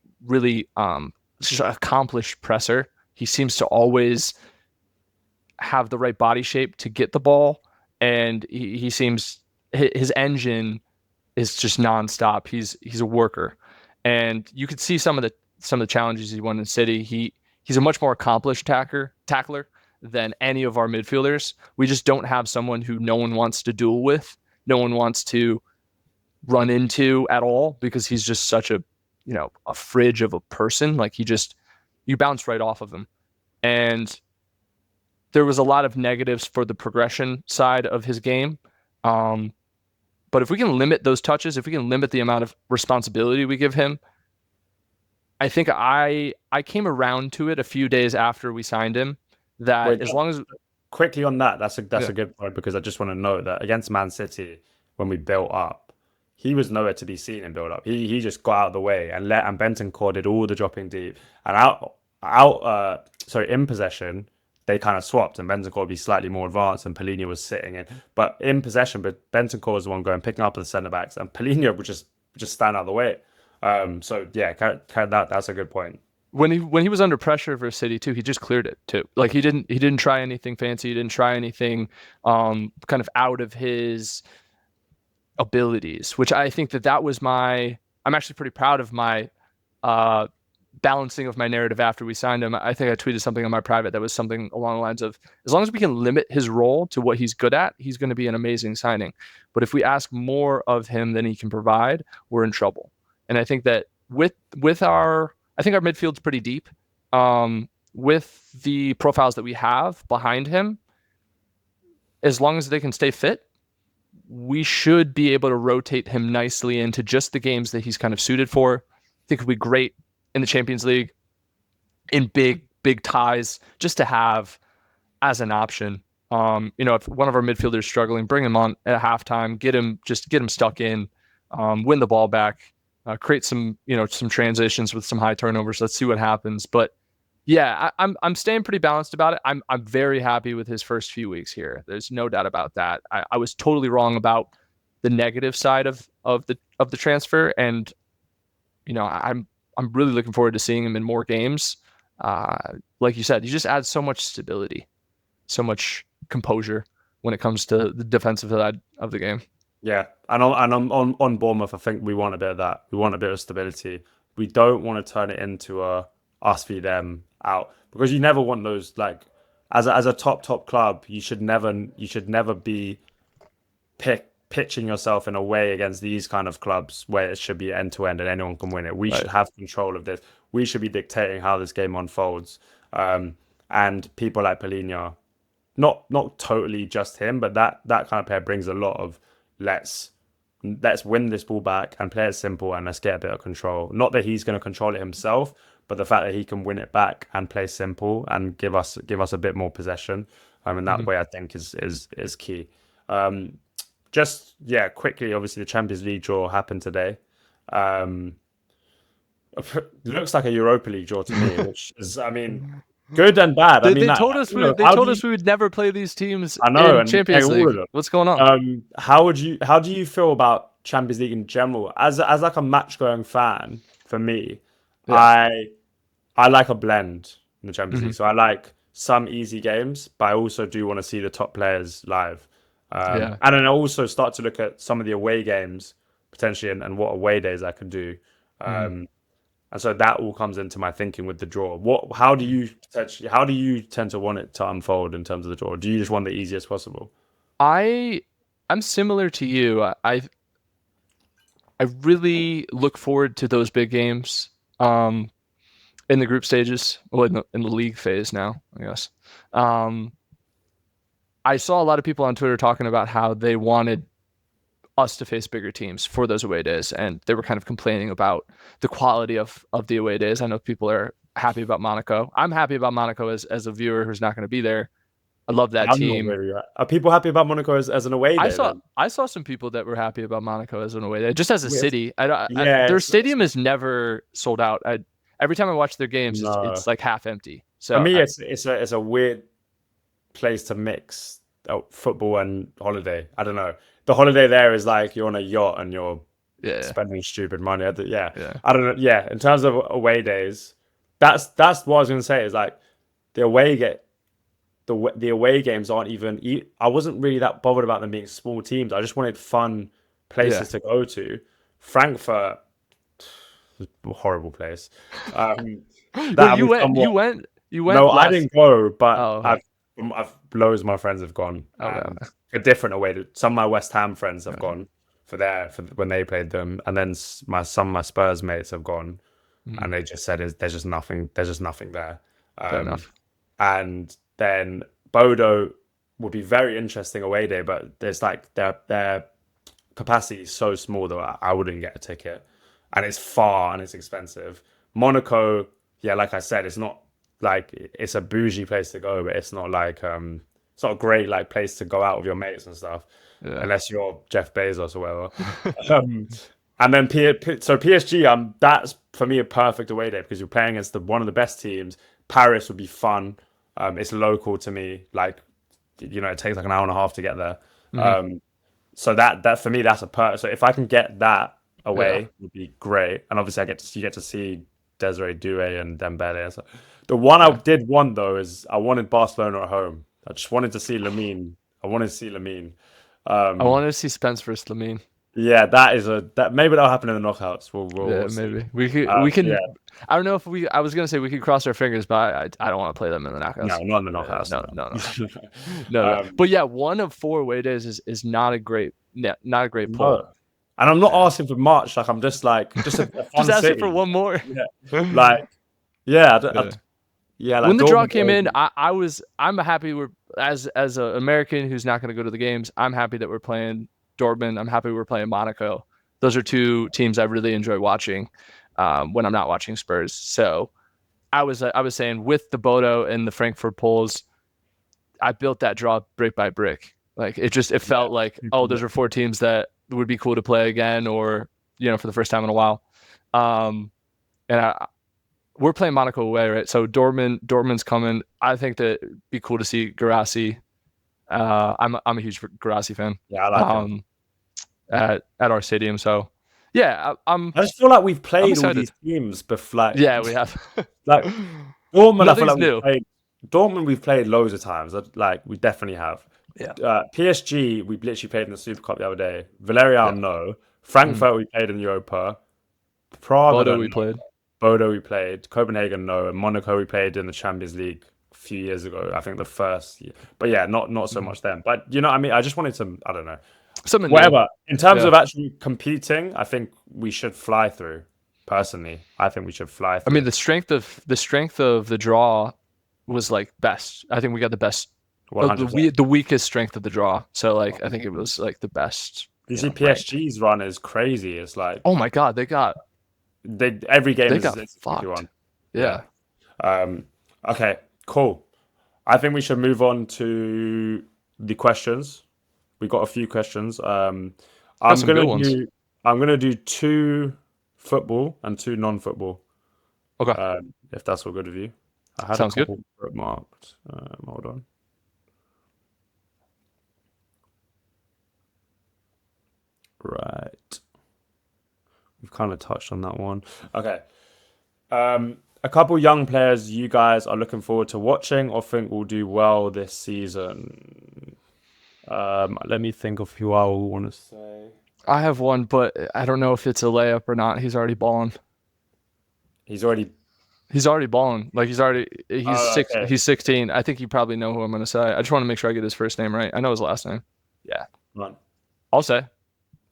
just an accomplished presser. He seems to always have the right body shape to get the ball, and he seems his engine is just nonstop. He's a worker, and you could see some of the challenges he won in City. He's a much more accomplished tackler than any of our midfielders. We just don't have someone who no one wants to duel with, no one wants to run into at all, because he's just such a fridge of a person. Like you bounce right off of him. And there was a lot of negatives for the progression side of his game. Um, but if we can limit those touches, if we can limit the amount of responsibility we give him, I think I came around to it a few days after we signed him that Wait, as long as quickly on that, that's yeah, a good point, because I just want to note that against Man City, when we built up, he was nowhere to be seen in build up. He just got out of the way and Bentancur did all the dropping deep, and in possession they kind of swapped, and Bentancur would be slightly more advanced and Polina was sitting in. But in possession, but Bentancur was the one going picking up the centre backs, and Polina would just stand out of the way. So yeah, that's a good point. when he was under pressure for City too, he just cleared it too. Like he didn't try anything fancy. He didn't try anything kind of out of his abilities, which I think that was I'm actually pretty proud of my uh, balancing of my narrative after we signed him. I think I tweeted something on my private that was something along the lines of, as long as we can limit his role to what he's good at, he's going to be an amazing signing. But if we ask more of him than he can provide, we're in trouble. And I think that I think our midfield's pretty deep. With the profiles that we have behind him, as long as they can stay fit, we should be able to rotate him nicely into just the games that he's kind of suited for. I think it'll be great in the Champions League, in big ties, just to have as an option. If one of our midfielders is struggling, bring him on at halftime, get him stuck in, win the ball back, create some transitions with some high turnovers. Let's see what happens. But yeah, I'm staying pretty balanced about it. I'm very happy with his first few weeks here. There's no doubt about that. I was totally wrong about the negative side of the transfer, and I'm really looking forward to seeing him in more games. Like you said, he just adds so much stability, so much composure when it comes to the defensive side of the game. Yeah, and on Bournemouth, I think we want a bit of that. We want a bit of stability. We don't want to turn it into a us v them out, because you never want those, like, as a top club, you should never be pitching yourself in a way against these kind of clubs where it should be end to end and anyone can win it. We Right. should have control of this. We should be dictating how this game unfolds. And people like Polina, not totally just him, but that kind of player brings a lot of let's win this ball back and play it simple and let's get a bit of control. Not that he's going to control it himself, but the fact that he can win it back and play simple and give us a bit more possession. And that Mm-hmm. way I think is key. Just yeah, quickly. Obviously, the Champions League draw happened today. Um, looks like a Europa League draw to me, which is, I mean, good and bad. I They, mean, they told us we they how do told you? us we would never play these teams I know, in and yeah, Champions all League. of them. What's going on? How do you feel about Champions League in general as like a match going fan? For me, Yeah. I like a blend in the Champions Hmm. League. So I like some easy games, but I also do want to see the top players live. Yeah. And then I also start to look at some of the away games potentially and what away days I could do. Hmm. Um, and so that all comes into my thinking with the draw. How do you tend to want it to unfold in terms of the draw? Do you just want the easiest possible? I I'm similar to you. I really look forward to those big games in the group stages, well, in the league phase now, I guess. Um, I saw a lot of people on Twitter talking about how they wanted us to face bigger teams for those away days, and they were kind of complaining about the quality of the away days. I know people are happy about Monaco. I'm happy about Monaco as a viewer who's not going to be there. I love that I'm not team. really. Are people happy about Monaco as an away I day saw then? I saw some people that were happy about Monaco as an away day, just as a Yes. city. Yeah, Their stadium is never sold out. Every time I watch their games, no. it's like half empty. For So me, it's a weird place to mix football and holiday. I don't know. The holiday there is like you're on a yacht and you're yeah, spending stupid money. Yeah, yeah, I don't know. Yeah, in terms of away days, that's what I was gonna say. Is like the away get the away games aren't even. I wasn't really that bothered about them being small teams. I just wanted fun yeah. places to go to. Frankfurt, a horrible place. Um, Wait, that was somewhat. you No, went I last. didn't go, but Oh, okay, I've loads of my friends have gone, and okay, a different away. Some of my West Ham friends have okay. gone for when they played them, and then some of my Spurs mates have gone, Mhm. and they just said there's just nothing there. Fair Um, enough. and then Bodo would be very interesting away day, but there's like their capacity is so small that I wouldn't get a ticket, and it's far and it's expensive. Monaco, yeah, like I said, it's not like it's a bougie place to go, but it's not a great like place to go out with your mates and stuff, Yeah. unless you're Jeff Bezos or whatever. Um, and then PSG, that's for me a perfect away day because you're playing against one of the best teams. Paris would be fun. It's local to me, like it takes like an hour and a half to get there. Hmm. Um, so that for me, that's a perk. So if I can get that Yeah. away, would be great. And obviously, you get to see Desiree Doué and Dembele. So the one I Yeah. did want though is I wanted Barcelona at home. I just wanted to see Lamine. I wanted to see Lamine. I Um, wanted to see Spence versus Lamine. yeah, that maybe that'll happen in the knockouts. Yeah, We'll see. maybe we Yeah, can. I don't know if we. I was gonna say we could cross our fingers, but I don't want to play them in the no, knockouts. not in the Yeah, knockouts. no, no, no, No. no, no. um, But yeah, one of four away days is not a great, yeah, not a great pull. no, and I'm not Yeah. asking for much. Like I'm just like a Just fun asking for city. one more. Yeah, like yeah, Yeah. yeah, like When the draw Dortmund. came in, I'm happy we're as an American who's not going to go to the games. I'm happy that we're playing Dortmund. I'm happy we're playing Monaco. Those are two teams I really enjoy watching when I'm not watching Spurs. So I was saying with the Bodo and the Frankfurt polls, I built that draw brick by brick. Like it felt like, oh, those are four teams that would be cool to play again, or for the first time in a while. Um, and we're playing Monaco away, right? So Dortmund's coming. I think that it'd be cool to see Garassi. I'm a huge Garassi fan. Yeah, I like him. Um, at our stadium. So yeah, I just feel like we've I'm played all excited. these teams before. Like, Yeah, we have. like Dortmund, I feel Nothing's like new. We've played loads of times. Like we definitely have. Yeah, PSG, we literally played in the Super Cup the other day. yeah. Villarreal, no. Mm. Frankfurt, we played in Europa. Prague, I Bodo don't we know. played. Bodo, we played. Copenhagen, no. And Monaco, we played in the Champions League a few years ago. I think the first year. But yeah, not so Mhm. much then. But you know what I mean? I just wanted to, I don't know. Something new. Whatever. In terms Yeah. of actually competing, I think we should fly through. Personally, I think we should fly I mean, through. the strength of the draw was like best. I think we got the best. Oh, 100%. the weakest strength of the draw. So like, I think it was like the best. You see, Ranked. PSG's run is crazy. It's like Oh my God, every game they is got it's a tricky fucked. one. Yeah. Yeah. Um, okay, cool. I think we should move on to the questions. We got a few questions. Got I'm some good gonna ones. do I'm gonna do two football and two non-football. Okay. If that's all good with you. I had a Sounds good. couple marked. Hold on. Right. We've kind of touched on that one. Okay. A couple young players you guys are looking forward to watching or think will do well this season. Let me think of who I want to say. I have one, but I don't know if it's a layup or not. He's already balling. He's already. He's already balling. Like he's Oh, six. okay. He's 16. I think you probably know who I'm gonna say. I just want to make sure I get his first name right. I know his last name. Yeah, Come on. I'll say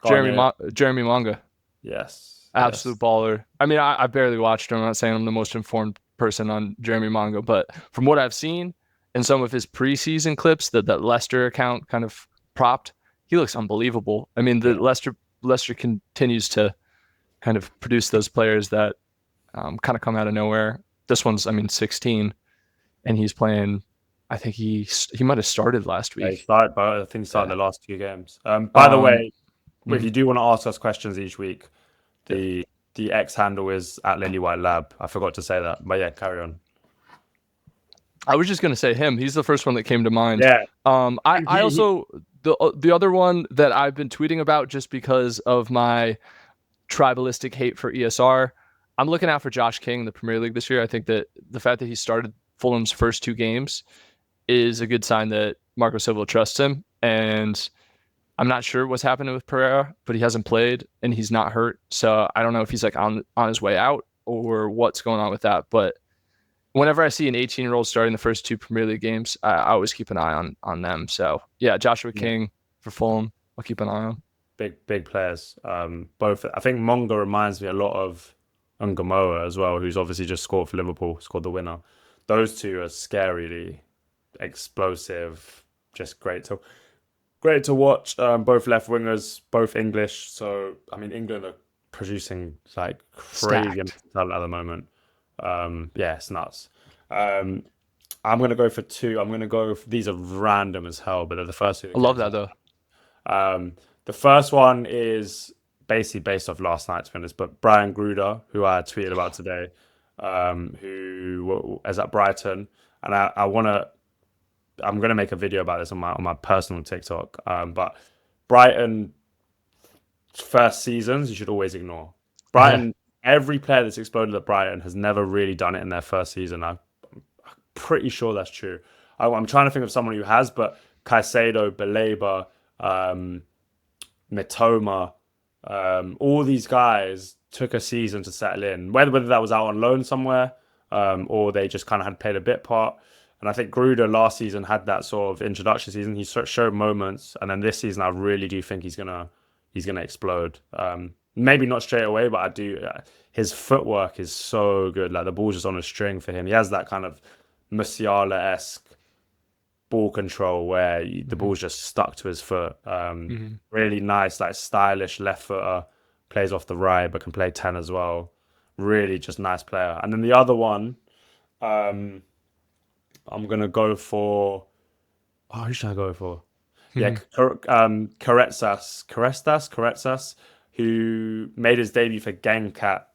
Go on, yeah. Jeremy Manga. Yes. Absolute Yes. baller. I mean, I barely watched him. I'm not saying I'm the most informed person on Jeremy Manga, but from what I've seen in some of his preseason clips that Leicester account kind of propped, he looks unbelievable. I mean, the Yeah. Leicester continues to kind of produce those players that kind of come out of nowhere. This one's, I mean, 16, and he's playing. I think he might have started last Yeah, he week. started, but I think he started Yeah. the last 2 games. By the Um. way, if mhm, you do want to ask us questions each week, yeah. the X handle is at Lilywhite Lab. I forgot to say that, but yeah, carry on. I was just gonna say him. He's the first one that came to mind. Yeah, I also the other one that I've been tweeting about just because of my tribalistic hate for ESR. I'm looking out for Josh King in the Premier League this year. I think that the fact that he started Fulham's first 2 games is a good sign that Marco Silva trusts him. And I'm not sure what's happening with Pereira, but he hasn't played and he's not hurt. So I don't know if he's like on his way out or what's going on with that. But whenever I see an 18-year-old starting the first 2 Premier League games, I always keep an eye on them. So yeah, Joshua yeah, King for Fulham, I'll keep an eye on. big players. Both. I think Monga reminds me a lot of Ngamoa as well, who's obviously just scored for Liverpool, scored the winner. Those two are scarily explosive, just great to watch. Both left wingers, both English. So I mean, England are producing like crazy Stacked. amounts of talent at the moment. Yeah, it's nuts. Um, I'm gonna go for two. I'm gonna go. These are random as hell, but they're the first two that I came love to that mind. though. The first one is basically based off last night, to be honest. But Brian Gruder, who I tweeted about today, who is at Brighton, and I wanna. I'm gonna make a video about this on my personal TikTok. But Brighton first seasons you should always ignore. Yeah. Brighton, every player that's exploded at Brighton has never really done it in their first season. I'm pretty sure that's true. I'm trying to think of someone who has, but Caicedo, Baleba, um, Mitoma, all these guys took a season to settle in. Whether that was out on loan somewhere, or they just kind of had played a bit part. And I think Gruder last season had that sort of introduction season. He showed moments, and then this season I really do think he's gonna explode. Maybe not straight away, but I do. His footwork is so good. Like the ball's just on a string for him. He has that kind of Musiala-esque ball control where the Mm-hmm. ball's just stuck to his foot. Mm-hmm. Really nice, like stylish left footer. Plays off the right, but can play 10 as well. Really just nice player. And then the other one, um, I'm gonna go for. Oh, who should I go for? Yeah, Mm-hmm. Karetsas, who made his debut for Genk at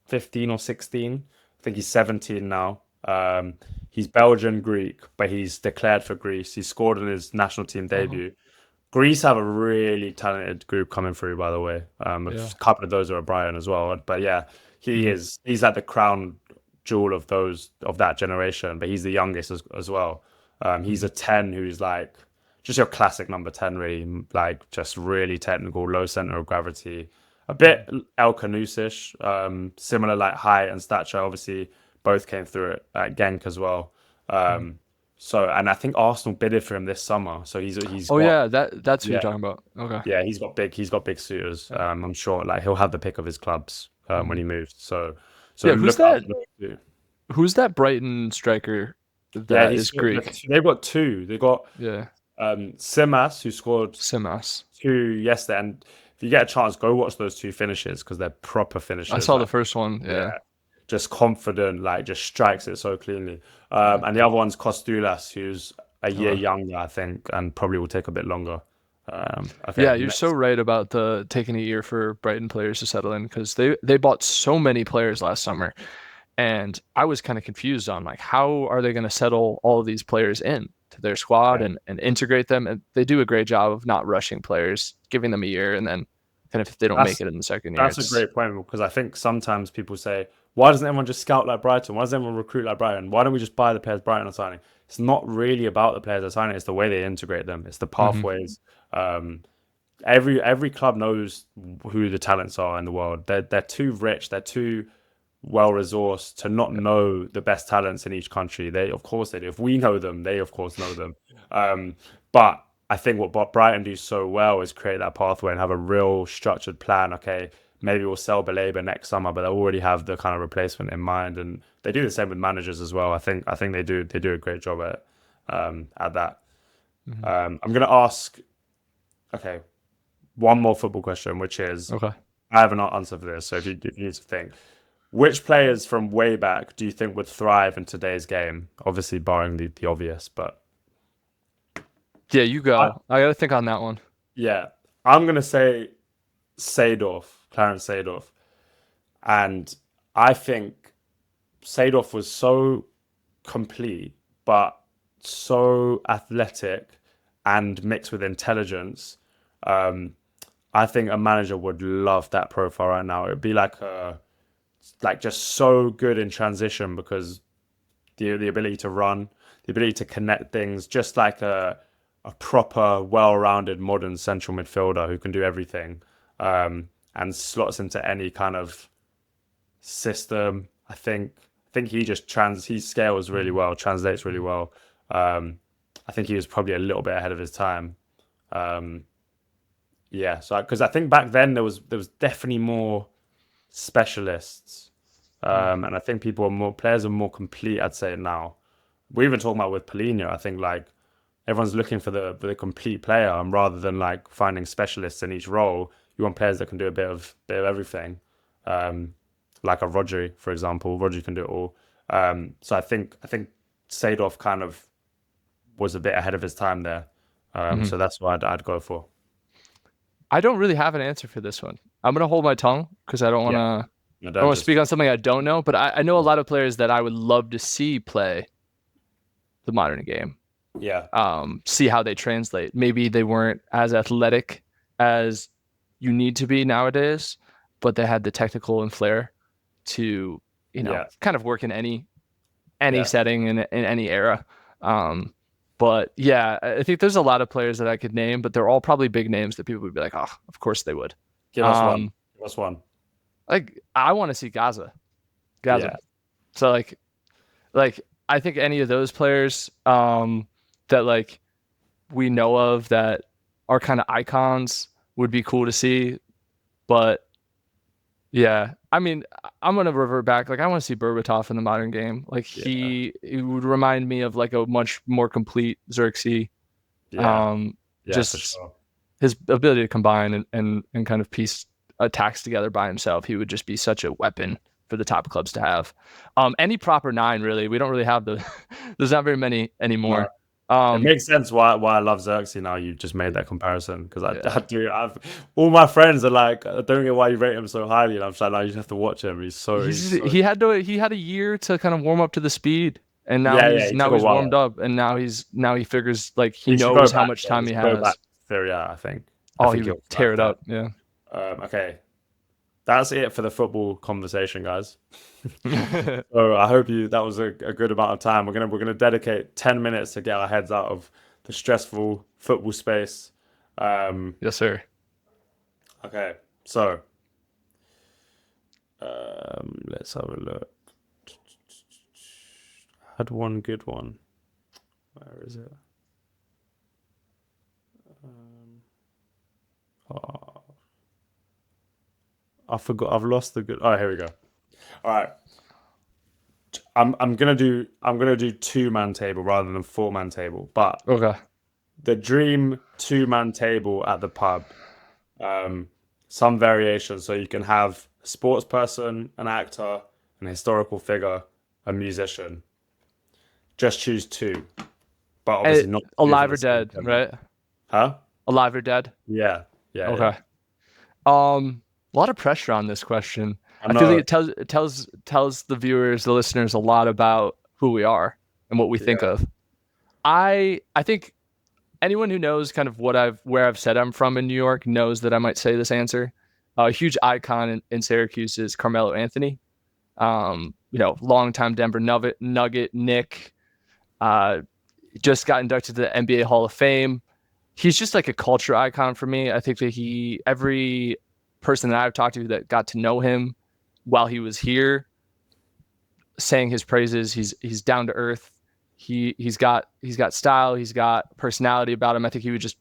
15 or 16. I think he's 17 now. He's Belgian Greek, but he's declared for Greece. He scored in his national team Uh-huh. debut. Greece have a really talented group coming through, by the way. A Yeah. couple of those are O'Brien as well. But yeah, Mm-hmm. he's like the crown jewel of that generation, but he's the youngest as well. He's Mm-hmm. a 10 who's like just your classic number 10, really, like just really technical, low center of gravity, a bit El Canusish, similar like height and stature. Obviously, both came through it at Genk as well. Mm-hmm. So, and I think Arsenal bidded for him this summer. So he's Oh got yeah, that's who you're yeah, talking about. Okay. yeah, he's got big suitors. Yeah. I'm sure like he'll have the pick of his clubs when Mm-hmm. he moves. So Yeah. Who's look out that? for those two. Who's that Brighton striker Yeah, that is Greek? they've got two. They've got Yeah. Simas, who scored Simas. two yesterday. And if you get a chance, go watch those two finishes because they're proper I finishes. saw the Like, first one. Yeah. yeah, just confident, like just strikes it so cleanly. Yeah. And the other one's Costulas, who's a year Okay. younger, I think, and probably will take a bit longer. Okay, Yeah, you're so next. right about the taking a year for Brighton players to settle in because they bought so many players last summer, and I was kind of confused on like how are they going to settle all of these players in to their squad Yeah. and integrate them, and they do a great job of not rushing players, giving them a year, and then kind of if they don't make That's it in the second year, that's a it's great point because I think sometimes people say, Why doesn't everyone just scout like Brighton? Why doesn't everyone recruit like Brighton? Why don't we just buy the players Brighton are signing? It's not really about the players they're signing. It's the way they integrate them. It's the Hmm. pathways. Um, every club knows who the talents are in the world. They're too rich. They're too well resourced to not know the best talents in each country. They of course they do. If we know them, they of course know them. But I think what Brighton do so well is create that pathway and have a real structured plan. Okay, maybe we'll sell Baleba next summer, but they already have the kind of replacement in mind, and they do the same with managers as well. I think they do a great job at that. Hmm. I'm gonna ask okay one more football question, which is Okay. I have an answer for this. So if you need to think, which players from way back do you think would thrive in today's game? Obviously, barring the obvious, but Yeah, you I, go. I got to think on that one. yeah, I'm gonna say Seedorf, Clarence Seedorf, and I think Seedorf was so complete, but so athletic and mixed with intelligence. Um, I think a manager would love that profile right now. It'd be like just so good in transition because the ability to run, the ability to connect things, just like a proper, well-rounded, modern central midfielder who can do everything, and slots into any kind of system. I think he scales really well, translates really well. Um, I think he was probably a little bit ahead of his time. Um, yeah, so because I think back then there was definitely more specialists, Mm. and I think players are more complete. I'd say now. We're even talking about with Paulinho. I think like everyone's looking for the complete player, and rather than like finding specialists in each role, you want players that can do a bit of everything. Um, like a Rodri, for example. Rodri can do it all. So I think Seedorf kind of was a bit ahead of his time there. Hmm. So that's what I'd go for. I don't really have an answer for this one. I'm gonna hold my tongue because I don't want Yeah, to. no, I don't don't want to just speak on something I don't know. But I know a lot of players that I would love to see play the modern game. yeah, See how they translate. Maybe they weren't as athletic as you need to be nowadays, but they had the technical and flair to, yeah, kind of work in any yeah, setting in any era. Um, but yeah, I think there's a lot of players that I could name, but they're all probably big names that people would be like, oh, of course they would. Give us one. Um, Give us one. like I want to see Gaza. Yeah, So like I think any of those players that like we know of that are kind of icons would be cool to see. But yeah, I mean, I'm gonna revert back. Like, I want to see Berbatov in the modern game. Like, yeah, he would remind me of like a much more complete Xerxes. yeah, Um, yeah, for just sure. his ability to combine and kind of piece attacks together by himself. He would just be such a weapon for the top clubs to have. Any proper nine, really. We don't really have the. There's not very many No, anymore. it Um, makes sense why I love Xerxes now. You just made that comparison because I yeah. do. I've all my friends are like, I don't get why you rate him so highly, and I'm just like, no, you just have to watch him. He's so He had a year to kind of warm up to the speed, and yeah. He took now a he's warmed while. up, and now he figures like he He should go knows how back. much Yeah, he time he should go back has. to Serie A. I think. I Oh, he think would he'll tear thrive it there. up. Yeah. Okay, that's it for the football conversation, guys. So I hope that was a good amount of time. We're gonna dedicate 10 minutes to get our heads out of the stressful football space. Um, Yes, sir. okay, so let's have a look. I had one good one. Where is it? Oh, I forgot. I've lost the good. Oh, here we go. All right. I'm gonna do two-man table rather than four-man table. But Okay. the dream two-man table at the pub. Um, some variation. So you can have a sports person, an actor, an historical figure, a musician. Just choose two, but obviously not two from Alive the or same dead, gender. right? Huh? Alive or dead. Yeah, yeah, yeah. Okay. A lot of pressure on this question. I I feel like know. it tells the viewers, the listeners, a lot about who we are and what we think Yeah, of. I think anyone who knows kind of where I've said I'm from in New York knows that I might say this answer. A huge icon in Syracuse is Carmelo Anthony. Longtime Denver Nugget Nick, just got inducted to the NBA Hall of Fame. He's just like a culture icon for me. I think that every person that I've talked to that got to know him while he was here, saying his praises. He's down to earth. He's got style. He's got personality about him. I think he would just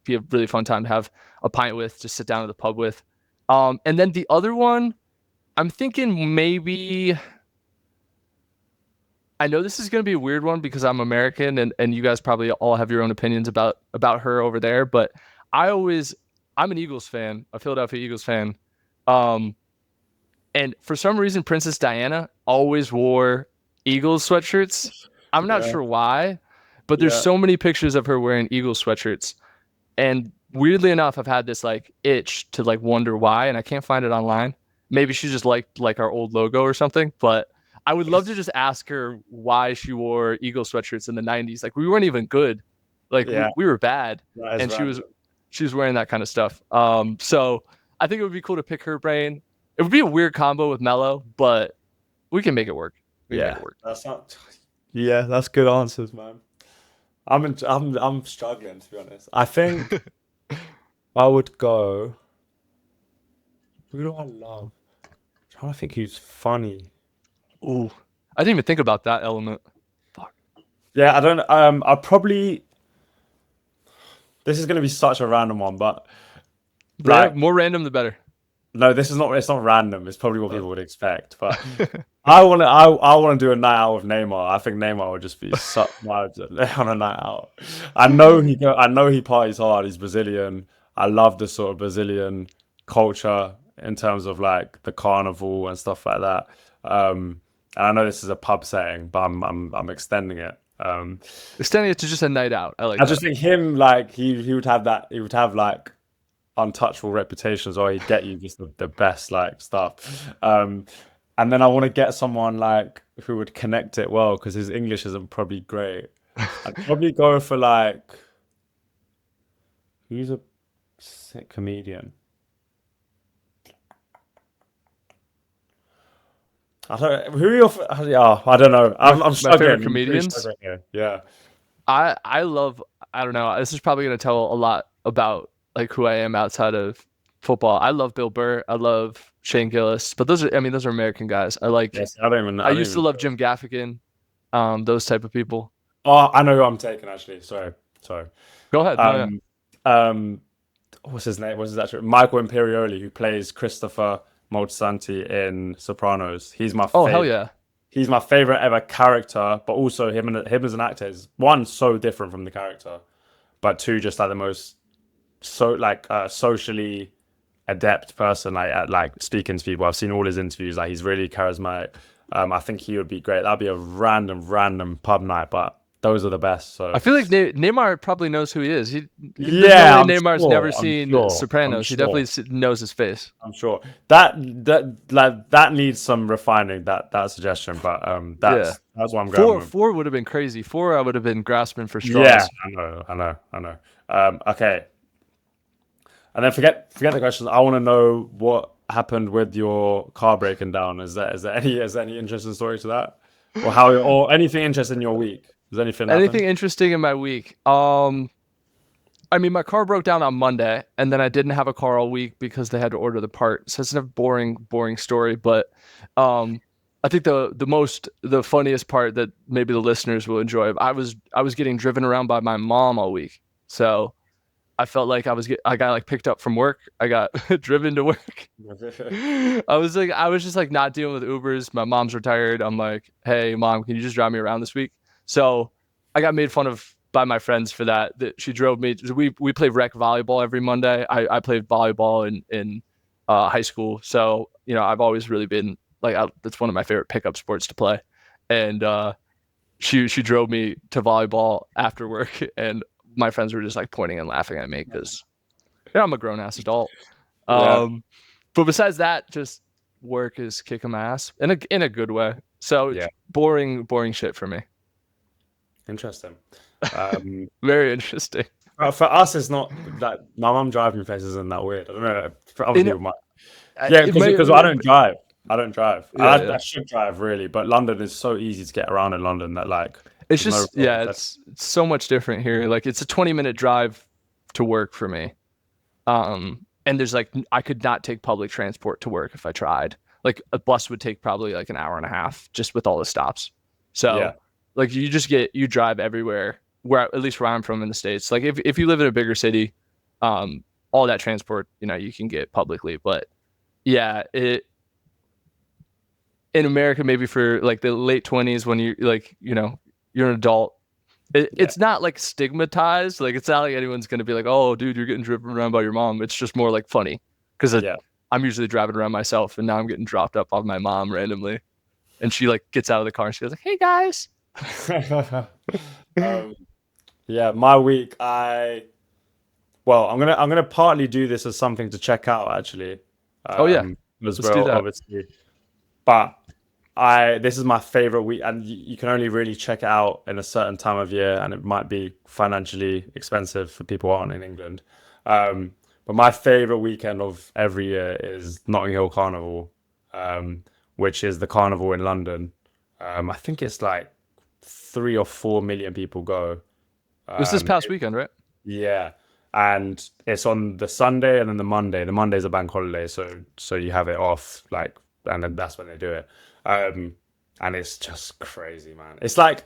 be a really fun time to have a pint with, just sit down at the pub with. And then the other one, I'm thinking maybe. I know this is going to be a weird one because I'm American and you guys probably all have your own opinions about her over there, but I'm an Eagles fan, a Philadelphia Eagles fan. And for some reason, Princess Diana always wore Eagles sweatshirts. I'm not sure why, but there's so many pictures of her wearing Eagles sweatshirts. And weirdly enough, I've had this like itch to like wonder why, and I can't find it online. Maybe she just liked like our old logo or something, but I would love to just ask her why she wore Eagle sweatshirts in the 90s. Like we weren't even good. Like we were bad. And she was wearing that kind of stuff. So I think it would be cool to pick her brain. It would be a weird combo with Mello, but we can make it work. Make it work. That's good answers, man. I'm struggling, to be honest. I think I would go. Who do I love? I'm trying to think who's funny. Ooh, I didn't even think about that element. Fuck. Yeah, I don't. I probably. This is going to be such a random one, but like more random the better. No, this is not. It's not random. It's probably what people would expect. But I want to. I want to do a night out with Neymar. I think Neymar would just be such vibes on a night out. I know he parties hard. He's Brazilian. I love the sort of Brazilian culture in terms of like the carnival and stuff like that. And I know this is a pub setting, but I'm extending it. Extending it to just a night out. I just think him like he would have that. He would have like untouchable reputations, or he'd get you just the best like stuff. And then I want to get someone like who would connect it well because his English isn't probably great. I'd probably go for like who's a sick comedian. I don't. Who are your? Yeah, I don't know. I'm my favorite comedians. Yeah. I love. I don't know. This is probably going to tell a lot about like who I am outside of football. I love Bill Burr. I love Shane Gillis. But those are American guys. I like. Yes, I used to love Jim Gaffigan. Those type of people. Oh, I know who I'm taking actually. Sorry. Go ahead. What's his name? What's his actual? Michael Imperioli, who plays Christopher Moltisanti in Sopranos. He's my favorite. Oh, hell yeah. He's my favorite ever character, but also him as an actor is one so different from the character, but two just like the most socially adept person like at like speaking to people. I've seen all his interviews. Like he's really charismatic. I think he would be great. That'd be a random pub night, but those are the best. So I feel like Neymar probably knows who he is. Neymar's never seen Sopranos. He definitely knows his face. I'm sure that needs some refining. That suggestion, but that's what I'm going with. 4 would have been crazy. 4 I would have been grasping for straws. Yeah, I know. Okay, and then forget the questions. I want to know what happened with your car breaking down. Is there any interesting story to that, or anything interesting in your week? Is anything interesting in my week? I mean, my car broke down on Monday, and then I didn't have a car all week because they had to order the part. So it's a boring story. But I think the funniest part that maybe the listeners will enjoy. I was getting driven around by my mom all week, so I felt like I got like picked up from work. I got driven to work. I was just like not dealing with Ubers. My mom's retired. I'm like, hey mom, can you just drive me around this week? So I got made fun of by my friends for that she drove me. We played rec volleyball every Monday. I played volleyball in high school. So, I've always really been like, that's one of my favorite pickup sports to play. And she drove me to volleyball after work, and my friends were just like pointing and laughing at me because I'm a grown ass adult. But besides that, just work is kicking my ass in a good way. So it's boring shit for me. Interesting. Very interesting. For us, it's not that my mum driving places isn't that weird. I don't know. For other people, because I don't drive. I don't drive. Yeah, yeah. I should drive really, but London is so easy to get around in London that like It's there's no just real yeah, incentive. it's so much different here. Like it's a 20-minute drive to work for me. And there's like I could not take public transport to work if I tried. Like a bus would take probably like an hour and a half just with all the stops. Yeah, So like you drive everywhere where at least where I'm from in the States. Like if you live in a bigger city, all that transport, you can get publicly. But yeah, it in America maybe for like the late 20s when you're like, you're an adult. yeah, It's not like stigmatized. Like it's not like anyone's gonna be like, "Oh, dude, you're getting driven around by your mom." It's just more like funny because yeah. I'm usually driving around myself, and now I'm getting dropped up on my mom randomly, and she like gets out of the car and she goes like, "Hey guys." um, yeah, my week. I'm gonna partly do this as something to check out actually, Oh yeah, as let's do well, that. obviously. But I this is my favorite week, and you can only really check it out in a certain time of year, and it might be financially expensive for people who aren't in England. Um, but my favorite weekend of every year is Notting Hill Carnival, um, which is the carnival in London. I think it's like 3 or 4 million people go. It was this Um, past weekend, right? yeah, and it's on the Sunday and then the Monday. The Monday's a bank holiday, so you have it off, like, and then that's when they do it. Um, and it's just crazy, man. It's like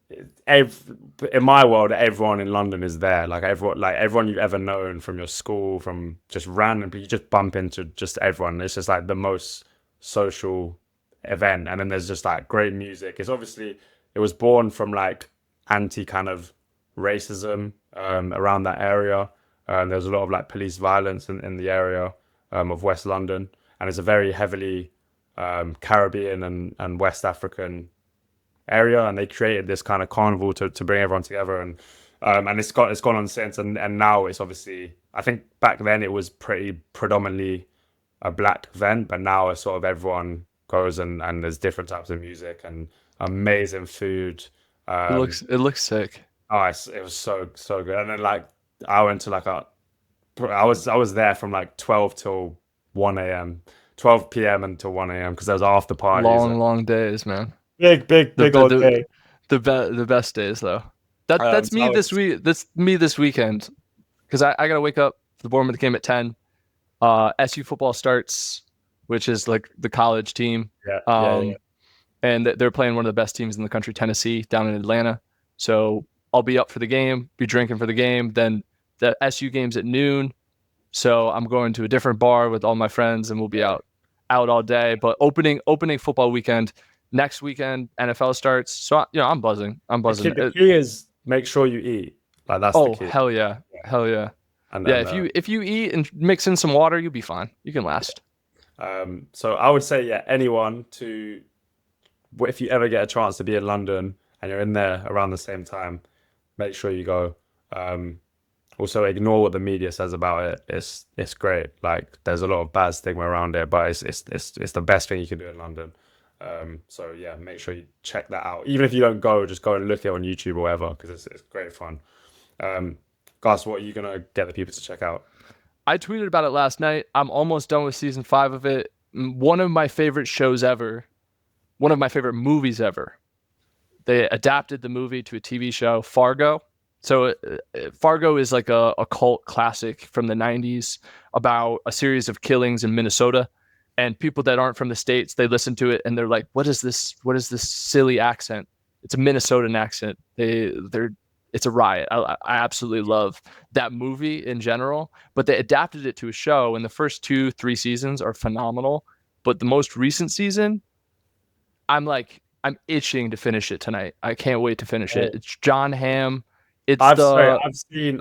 in my world, everyone in London is there. Like everyone you've ever known from your school, from just random, you just bump into just everyone. It's just like the most social event, and then there's just like great music. It was born from like anti kind of racism around that area. There's a lot of like police violence in the area of West London, and it's a very heavily Caribbean and West African area, and they created this kind of carnival to bring everyone together, and it's gone on since, and now it's obviously, I think back then it was pretty predominantly a black event, but now it's sort of everyone goes, and there's different types of music and amazing food. Um, It looks sick. it was so good, and then like I went to like a I was there from like 12 till 1 a.m., 12 p.m. until 1 a.m. because there was after parties. Long, long days, man. Big, The big be- old the day. the best days though. That's So me I this was, week. That's me this weekend because I gotta wake up for the Bournemouth game at 10. SU football starts, which is like the college team. yeah, yeah, yeah. Um, and they're playing one of the best teams in the country, Tennessee, down in Atlanta. So I'll be up for the game, be drinking for the game. Then the SU game's at noon, so I'm going to a different bar with all my friends, and we'll be Yeah. out all day. But opening football weekend next weekend, NFL starts. So I'm buzzing. I'm buzzing. The key is make sure you eat. Like that's the Oh key. hell yeah, Yeah. hell yeah, yeah. And If you eat and mix in some water, you'll be fine. You can last. so I would say, yeah, anyone to, if you ever get a chance to be in London and you're in there around the same time, make sure you go. Um, Also, ignore what the media says about it. It's great. Like there's a lot of bad stigma around it, but it's the best thing you can do in London. So yeah, make sure you check that out. Even if you don't go, just go and look it on YouTube or whatever, because it's great fun. Um, Gus, what are you gonna get the people to check out? I tweeted about it last night. I'm almost done with season 5 of it. One of my favorite shows ever. One of my favorite movies ever. They adapted the movie to a TV show, Fargo. So Fargo is like a cult classic from the 90s about a series of killings in Minnesota. And people that aren't from the States, they listen to it and they're like, what is this? What is this silly accent? It's a Minnesotan accent. It's a riot. I absolutely love that movie in general, but they adapted it to a show, and the first 2, 3 seasons are phenomenal. But the most recent season, I'm itching to finish it tonight. I can't wait to finish it. Oh, It's John Hamm. It's Sorry, the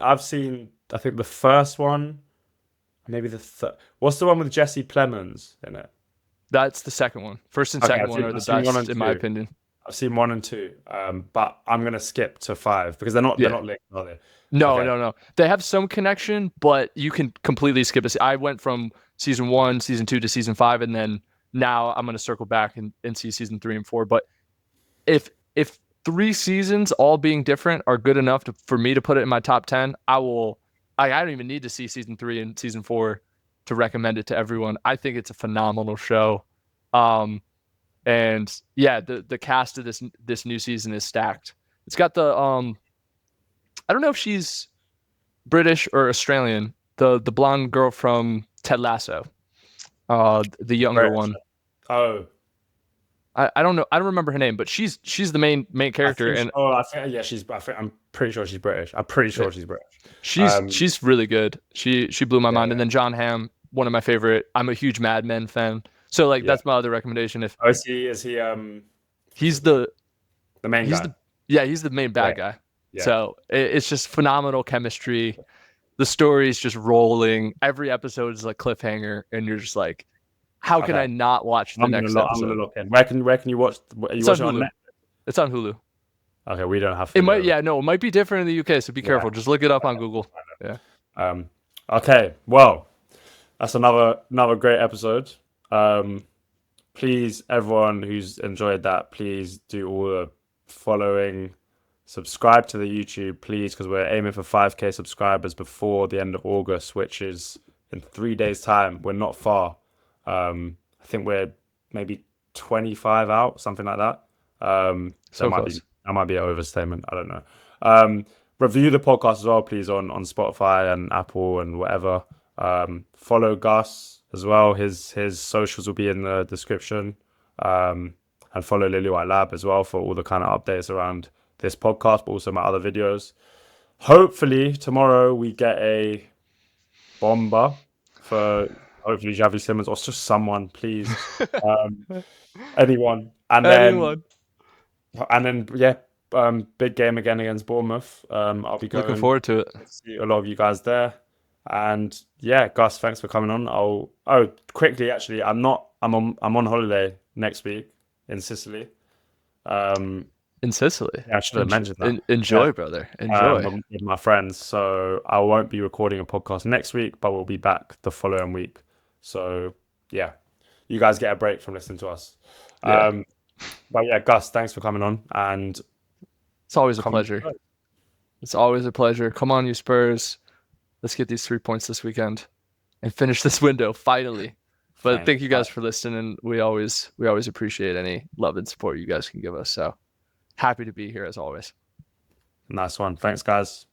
I've seen. I think the first one, maybe the third. What's the one with Jesse Plemons in it? That's the second one. First and Okay, second one are the I've seen one best and in my two. opinion. I've seen one and two. But I'm gonna skip to five because they're Yeah. not linked, are they? No, Okay. no, no. They have some connection, but you can completely skip it. I went from season 1, season 2 to season 5, and then now I'm gonna circle back and see season 3 and 4. But if 3 seasons all being different are good enough for me to put it in my top 10, I will. I don't even need to see season 3 and season 4 to recommend it to everyone. I think it's a phenomenal show. And yeah, the cast of this new season is stacked. It's got the I don't know if she's British or Australian. The blonde girl from Ted Lasso, the younger British. one. Oh, I don't know. I don't remember her name, but she's the main I character, think. and I think. Yeah, she's. I'm pretty sure she's British. I'm pretty sure she's British. she's really good. She blew my Yeah, mind. And then John Hamm, one of my favorite. I'm a huge Mad Men fan, so like yeah. that's my other recommendation. If Oh, is he? What's he's his name? The main he's guy. the yeah he's the main Yeah, bad guy. yeah. So it's just phenomenal chemistry. The story's just rolling. Every episode is like cliffhanger, and you're just like, how can Okay. I not watch the next I'm gonna episode? look in. Where can you watch? Are you It's on watching it on Hulu. Net? It's on Hulu. Okay, we don't have It Hulu might, over. yeah, no, it might be different in the UK, so be Yeah. careful. Just look it up on Google. Yeah. Um. Okay. Well, that's another great episode. Please, everyone who's enjoyed that, please do all the following, subscribe to the YouTube, please, because we're aiming for 5K subscribers before the end of August, which is in 3 days' time. We're not far. I think we're maybe 25 out, something like that. So close. That might be an overstatement. I don't know. Review the podcast as well, please, on Spotify and Apple and whatever. Follow Gus as well. His socials will be in the description. And follow Lilywhite Lab as well for all the kind of updates around this podcast, but also my other videos. Hopefully tomorrow we get a bomber for hopefully Xavi Simons or just someone, please. Anyone. Anyone. And then yeah, big game again against Bournemouth. I'll be Looking going forward to it. to see a lot of you guys there. And yeah, Gus, thanks for coming on. Quickly actually, I'm on holiday next week in Sicily. In Sicily. Yeah, I should have mentioned that. Enjoy, Yeah. brother. Enjoy. With my friends. So I won't be recording a podcast next week, but we'll be back the following week. So yeah, you guys get a break from listening to us. Yeah. But yeah, Gus, thanks for coming on. And It's always a pleasure. It's always a pleasure. Come on, you Spurs. Let's get these 3 points this weekend and finish this window finally. But thank you guys for listening. We always appreciate any love and support you guys can give us. So happy to be here as always. Nice one. Thanks, guys.